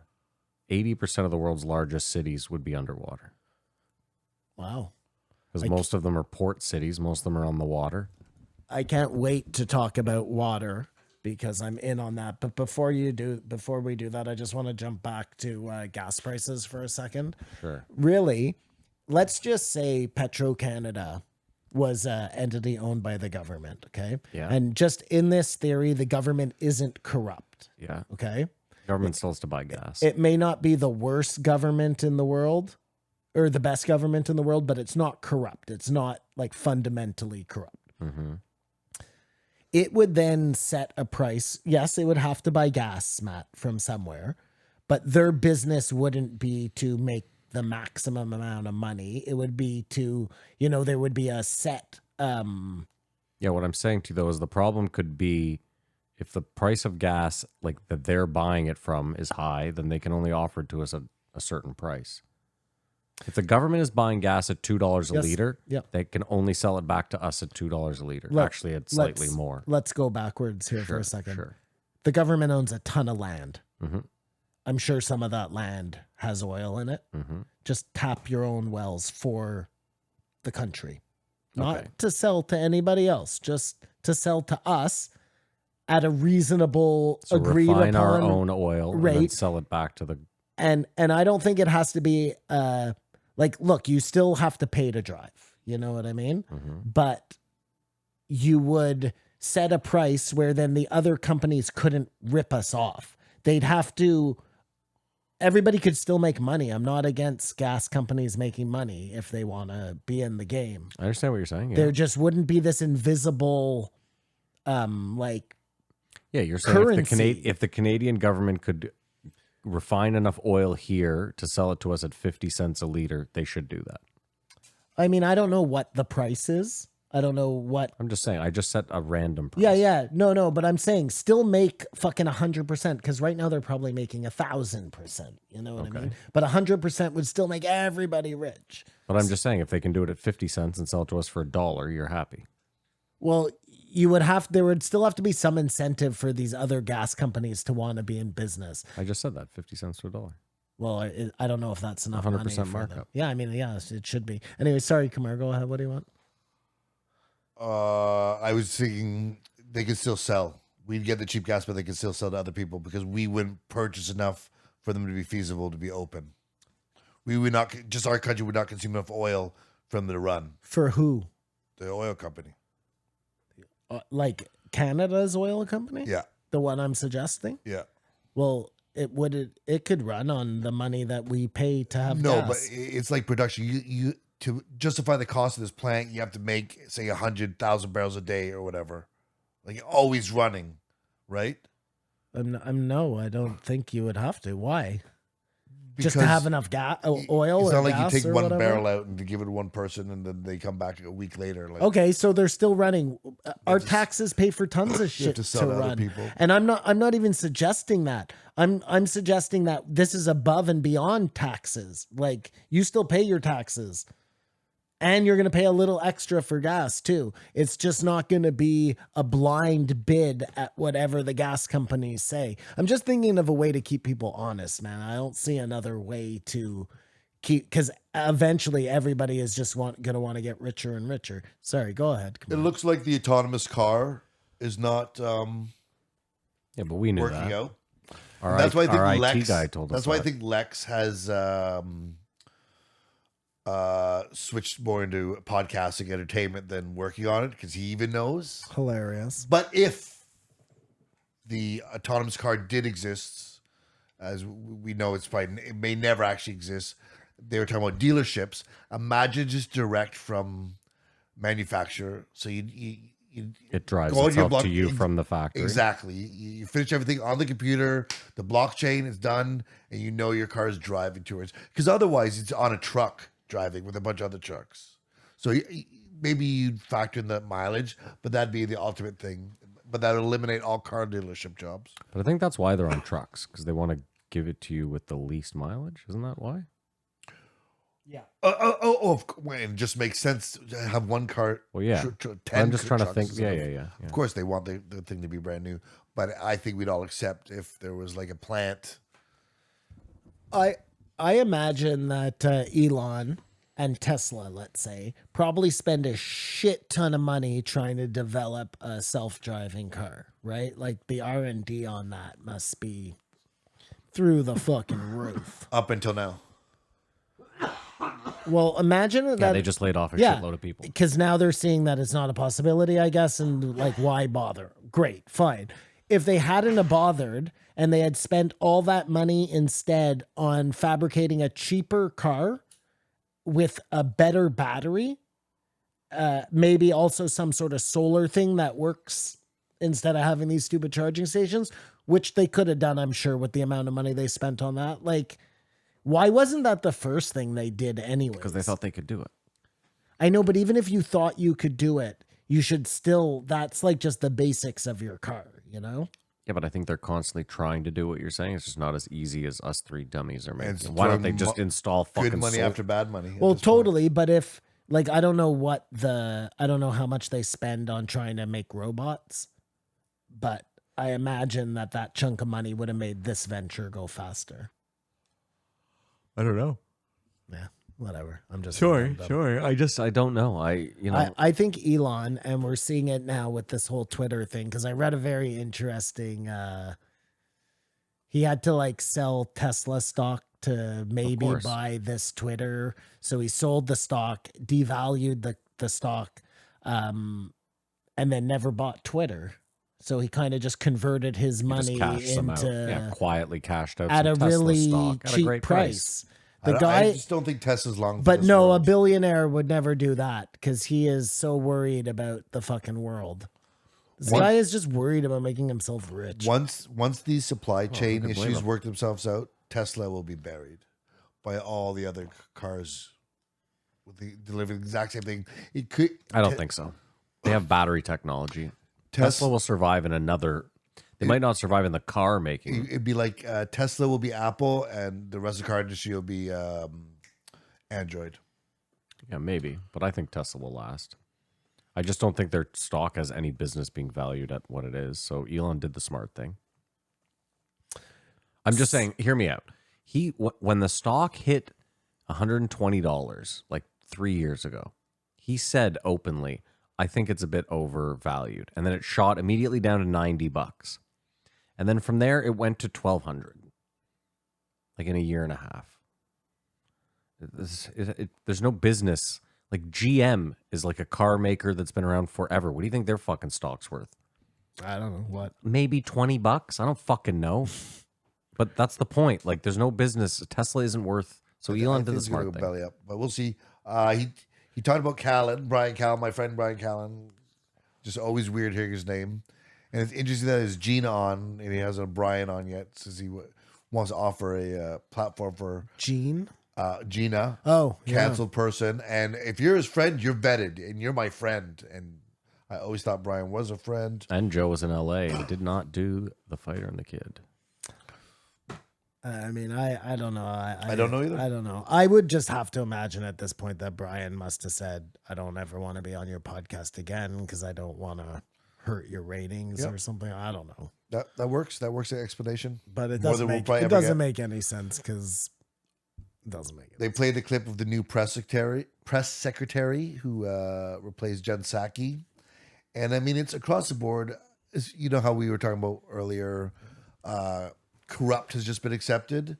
of the world's largest cities would be underwater. Wow. Because most of them are port cities. Most of them are on the water. I can't wait to talk about water because I'm in on that. But before we do that, I just want to jump back to gas prices for a second. Sure. Really, let's just say Petro-Canada was an entity owned by the government, okay? Yeah. And just in this theory, the government isn't corrupt, Yeah. okay? Government still has to buy gas. It may not be the worst government in the world or the best government in the world, but it's not corrupt. It's not like fundamentally corrupt. Mm-hmm. It would then set a price. Yes, they would have to buy gas, Matt, from somewhere, but their business wouldn't be to make the maximum amount of money. It would be to, there would be a set. Yeah, what I'm saying to you, though, is the problem could be if the price of gas, like that they're buying it from, is high, then they can only offer it to us at a certain price. If the government is buying gas at $2 a liter, they can only sell it back to us at $2 a liter. Actually, it's slightly more. Let's go backwards here for a second. Sure. The government owns a ton of land. Mm-hmm. I'm sure some of that land has oil in it. Mm-hmm. Just tap your own wells for the country, not Okay. to sell to anybody else, just to sell to us at a reasonable So agreed refine upon our own oil and then rate. sell it back to the. And I don't think it has to be look, you still have to pay to drive. You know what I mean? Mm-hmm. But you would set a price where then the other companies couldn't rip us off. They'd have to. Everybody could still make money. I'm not against gas companies making money if they want to be in the game. I understand what you're saying. Yeah. There just wouldn't be this invisible, Yeah, you're saying currency. if the Canadian government could refine enough oil here to sell it to us at 50 cents a liter, they should do that. I mean, I don't know what the price is. I don't know what. I'm just saying, I just set a random price. Yeah. No, but I'm saying still make fucking 100% because right now they're probably making 1,000%. You know what I mean? But 100% would still make everybody rich. But I'm just saying, if they can do it at 50 cents and sell it to us for $1, you're happy. Well, there would still have to be some incentive for these other gas companies to want to be in business. I just said that, 50 cents to $1. Well, I don't know if that's enough 100% money for them. markup. Yeah, I mean, yes, it should be. Anyway, sorry, Kamar, go ahead. What do you want? I was thinking they could still sell. We'd get the cheap gas, but they could still sell to other people because we wouldn't purchase enough for them to be feasible to be open. We would not, just our country would not consume enough oil for them to run. For who? The oil company. Like Canada's oil company? Yeah. The one I'm suggesting? Yeah. Well, it could run on the money that we pay to have No, gas. but it's like production. You to justify the cost of this plant, you have to make, say, 100,000 barrels a day or whatever. Like always running, right? No, I don't think you would have to. Why? Because Just to have enough oil it's or not like you gas take or one whatever? barrel out and to give it to one person and then they come back a week later. Like, Okay, so they're still running. Our taxes pay for tons of shit to sell to other run. people. And I'm not even suggesting that. I'm suggesting that this is above and beyond taxes. Like you still pay your taxes. And you're going to pay a little extra for gas too. It's just not going to be a blind bid at whatever the gas companies say. I'm just thinking of a way to keep people honest, man. I don't see another way to keep, because eventually everybody is just going to want to get richer and richer. Sorry, go ahead. it looks like the autonomous car is not Yeah, but we knew working that. out. Our, That's why I think our Lex. IT guy told us That's why I that. think Lex has switched more into podcasting entertainment than working on it because he even knows. Hilarious. But if the autonomous car did exist as we know, it may never actually exist. They were talking about dealerships. Imagine just direct from manufacturer. So you It drives go on your itself to you from the factory. Exactly. You finish everything on the computer. The blockchain is done, and you know your car is driving towards. Because otherwise, it's on a truck driving with a bunch of other trucks. So maybe you'd factor in the mileage, but that'd be the ultimate thing. But that would eliminate all car dealership jobs. But I think that's why they're on trucks, because they want to give it to you with the least mileage. Isn't that why? Yeah. It just makes sense to have one car. Well, yeah. 10 I'm just trying to trucks think. instead Yeah. of- Of course, they want the thing to be brand new, but I think we'd all accept if there was like a plant. I imagine that Elon and Tesla, let's say, probably spend a shit ton of money trying to develop a self-driving car, right? Like the R&D on that must be through the fucking roof. Up until now. Well, imagine that Yeah, they just laid off a shitload of people. because now they're seeing that it's not a possibility, I guess, and like, why bother? Great, fine. If they hadn't have bothered and they had spent all that money instead on fabricating a cheaper car with a better battery, maybe also some sort of solar thing that works instead of having these stupid charging stations, which they could have done, I'm sure, with the amount of money they spent on that. Like, why wasn't that the first thing they did anyway? Because they thought they could do it. I know, but even if you thought you could do it, you should still, that's like just the basics of your car, you know? Yeah, but I think they're constantly trying to do what you're saying. It's just not as easy as us three dummies are And making. Why don't they just install fucking Good money after bad money. at Well, this point. totally. But if, like, I don't know how much they spend on trying to make robots, but I imagine that chunk of money would have made this venture go faster. I don't know. Yeah, whatever. I'm just Sure. I don't know. I think Elon, and we're seeing it now with this whole Twitter thing, because I read a very interesting. He had to like sell Tesla stock to maybe course. buy this Twitter, so he sold the stock, devalued the stock, and then never bought Twitter. So he kind of just converted his money into quietly cashed out at some a Tesla really stock at a cheap great price. The I guy, just don't think Tesla's long. For but this no, a world. billionaire would never do that because he is so worried about the fucking world. This guy is just worried about making himself rich. Once these supply chain can blame issues him. work themselves out, Tesla will be buried by all the other cars with delivering the exact same thing. It could. I don't think so. They have battery technology. Tesla Tesla will survive in another. They might not survive in the car making. It'd be like Tesla will be Apple, and the rest of the car industry will be Android. Yeah, maybe. But I think Tesla will last. I just don't think their stock has any business being valued at what it is. So Elon did the smart thing. I'm just saying, hear me out. When the stock hit $120 like 3 years ago, he said openly, I think it's a bit overvalued. And then it shot immediately down to $90. And then from there it went to $1,200. Like in a year and a half. There's no business. Like GM is like a car maker that's been around forever. What do you think their fucking stock's worth? I don't know what. Maybe $20. I don't fucking know. But that's the point. Like, there's no business. Tesla isn't worth. So Elon did the He's gonna smart go thing. belly up, but we'll see. He talked about Brian Callen, my friend Brian Callen. Just always weird hearing his name, and it's interesting that his Gina on, and he hasn't a Brian on yet, since he wants to offer a platform for Gene? Gina. Oh, yeah. Canceled person, and if you're his friend, you're vetted, and you're my friend. And I always thought Brian was a friend. And Joe was in LA and did not do The Fighter and the Kid. I mean, I don't know. I don't know either. I don't know. I would just have to imagine at this point that Brian must have said, I don't ever want to be on your podcast again because I don't want to hurt your ratings Yep. or something. I don't know. That works. That works. The explanation. But it More doesn't than we'll make, probably it ever doesn't get. make any sense because it doesn't make They any played the clip of the new press secretary who replaced Jen Psaki. And I mean, it's across the board. You know how we were talking about earlier, corrupt has just been accepted.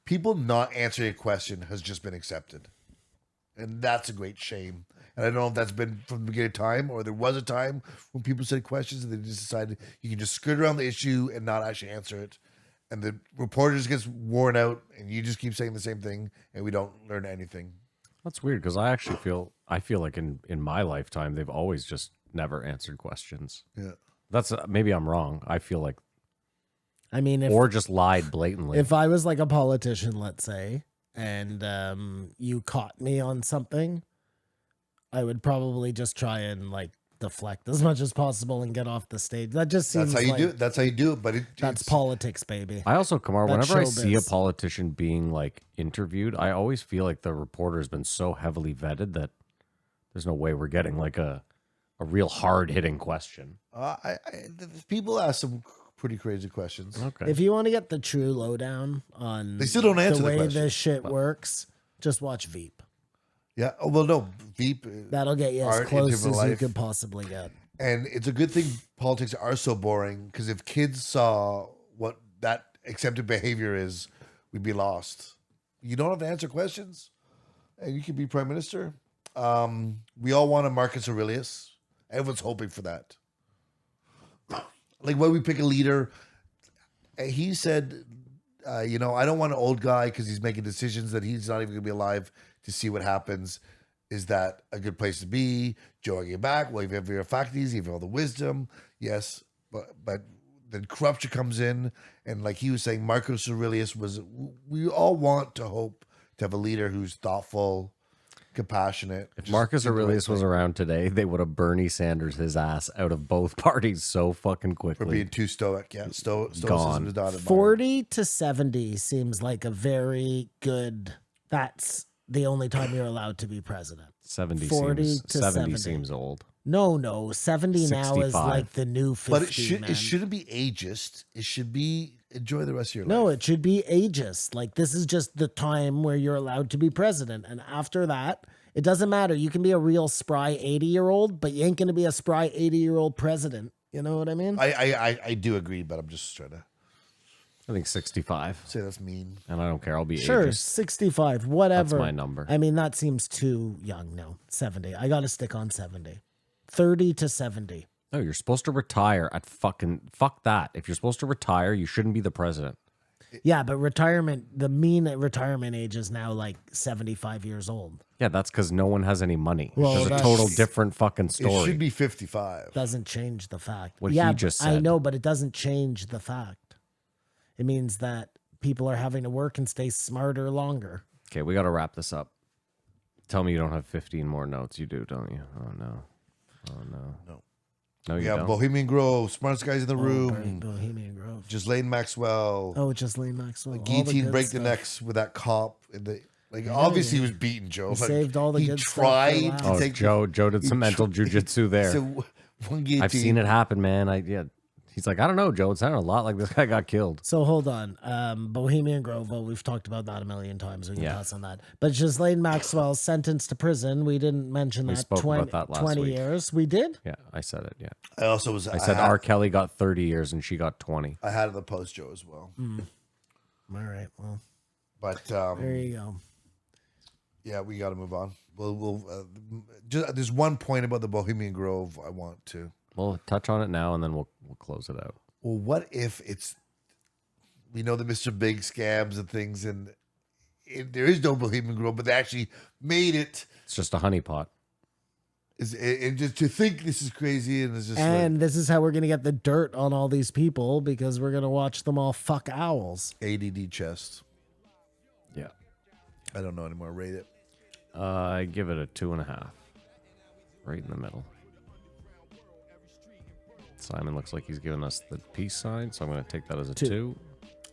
People not answering a question has just been accepted. And that's a great shame. And I don't know if that's been from the beginning of time or there was a time when people said questions and they just decided you can just skirt around the issue and not actually answer it. and the reporter just gets worn out, and you just keep saying the same thing, and we don't learn anything. That's weird because I feel like in my lifetime they've always just never answered questions. Yeah. That's maybe I'm wrong. I feel like I mean, or just lied blatantly. if I was like a politician, let's say, and you caught me on something, I would probably just try and like deflect as much as possible and get off the stage. That just seems That's how you like do it. That's how you do it. But that's it's politics, baby. I also, Kamar, That's whenever I see a showbiz. politician being like interviewed, I always feel like the reporter has been so heavily vetted that there's no way we're getting like a real hard hitting question. people ask some pretty crazy questions. Okay. If you want to get the true lowdown on They still don't answer the the way question. this shit works, just watch Veep. Yeah. Oh, well, no. Veep. That'll get you as Art close into as life. you could possibly get. And it's a good thing politics are so boring, because if kids saw what that accepted behavior is, we'd be lost. You don't have to answer questions, and you can be prime minister. We all want a Marcus Aurelius. Everyone's hoping for that. Like when we pick a leader, he said, I don't want an old guy because he's making decisions that he's not even going to be alive to see what happens. Is that a good place to be? Joe, I get back. Well, you have your faculties, you have all the wisdom. Yes, but then corruption comes in, and like he was saying, Marcus Aurelius was. We all want to hope to have a leader who's thoughtful, compassionate. If just Marcus do the right Aurelius was thing. around today, they would have Bernie Sanders his ass out of both parties so fucking For quickly. being too stoic, yeah, stoicism Gone. is not admired. 40 to 70 seems like a very good. That's the only time you're allowed to be president. 70 40 seems to 70 70. seems old. No, 70 now is 65. like the new 50. But man. it shouldn't be ageist. It should be enjoy the rest of your No, life. it should be ageist. Like this is just the time where you're allowed to be president, and after that, it doesn't matter. You can be a real spry 80-year-old, but you ain't gonna be a spry 80-year-old president. You know what I mean? I do agree, but I'm just trying to I think 65. say that's mean. And I don't care. I'll be Sure, ageist. 65, whatever. That's my number. I mean, that seems too young. No, 70. I got to stick on 70. 30 to 70. No, you're supposed to retire at fuck that. If you're supposed to retire, you shouldn't be the president. Yeah, but the mean retirement age is now like 75 years old. Yeah, that's because no one has any money. Well, There's a that's- total different fucking It story. should be 55. Doesn't change the fact. What yeah, he just I said. know, but it doesn't change the fact. It means that people are having to work and stay smarter longer. Okay, we got to wrap this up. Tell me you don't have 15 more notes. You do, don't you? Oh, no. Oh, no. No. No, you We have don't? Bohemian Grove, smartest guys in the room, Bohemian Grove. Ghislaine Maxwell, Oh, just Lee Maxwell. all the guillotine good break stuff. the necks with that cop. Obviously he was beaten, Joe. He saved all the he good stuff for tried last. to Oh, take Joe did some mental jujitsu there. So one guillotine. I've seen it happen, man. He's like, I don't know, Joe. It sounded a lot like this guy got killed. So hold on. Bohemian Grove, well, we've talked about that a million times. We can Yeah. pass on that. But Ghislaine Maxwell sentenced to prison. We didn't mention We that. spoke 20, about that last 20 week. years. We did? Yeah, I said it. Yeah, I also was. I said R. Kelly got 30 years and she got 20. I had it in the post, Joe, as well. All right. Well, But there you go. yeah, we got to move on. There's one point about the Bohemian Grove I want to. We'll touch on it now and then we'll close it out. Well, what if we know the Mr. Big scams and things, and there is no Bohemian Grove, but they actually made it. It's just a honeypot. And just to think this is crazy, and it's just And this is how we're going to get the dirt on all these people because we're going to watch them all fuck owls. like ADD chest. Yeah. I don't know anymore. Rate it. I give it a 2.5. Right in the middle. Simon looks like he's giving us the peace sign, so I'm going to take that as a 2.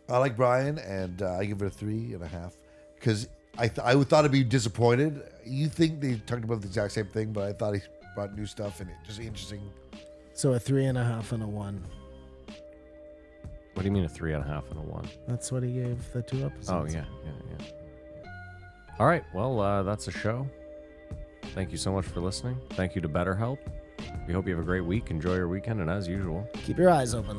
I like Brian, and I give it a 3.5 because I thought it'd be disappointed. You think they talked about the exact same thing, but I thought he brought new stuff and it just interesting. So a 3.5 and a 1. What do you mean a 3.5 and a 1? That's what he gave the 2 episodes. Oh, yeah. All right. Well, that's a show. Thank you so much for listening. Thank you to BetterHelp. We hope you have a great week. Enjoy your weekend. And as usual, Keep your eyes open.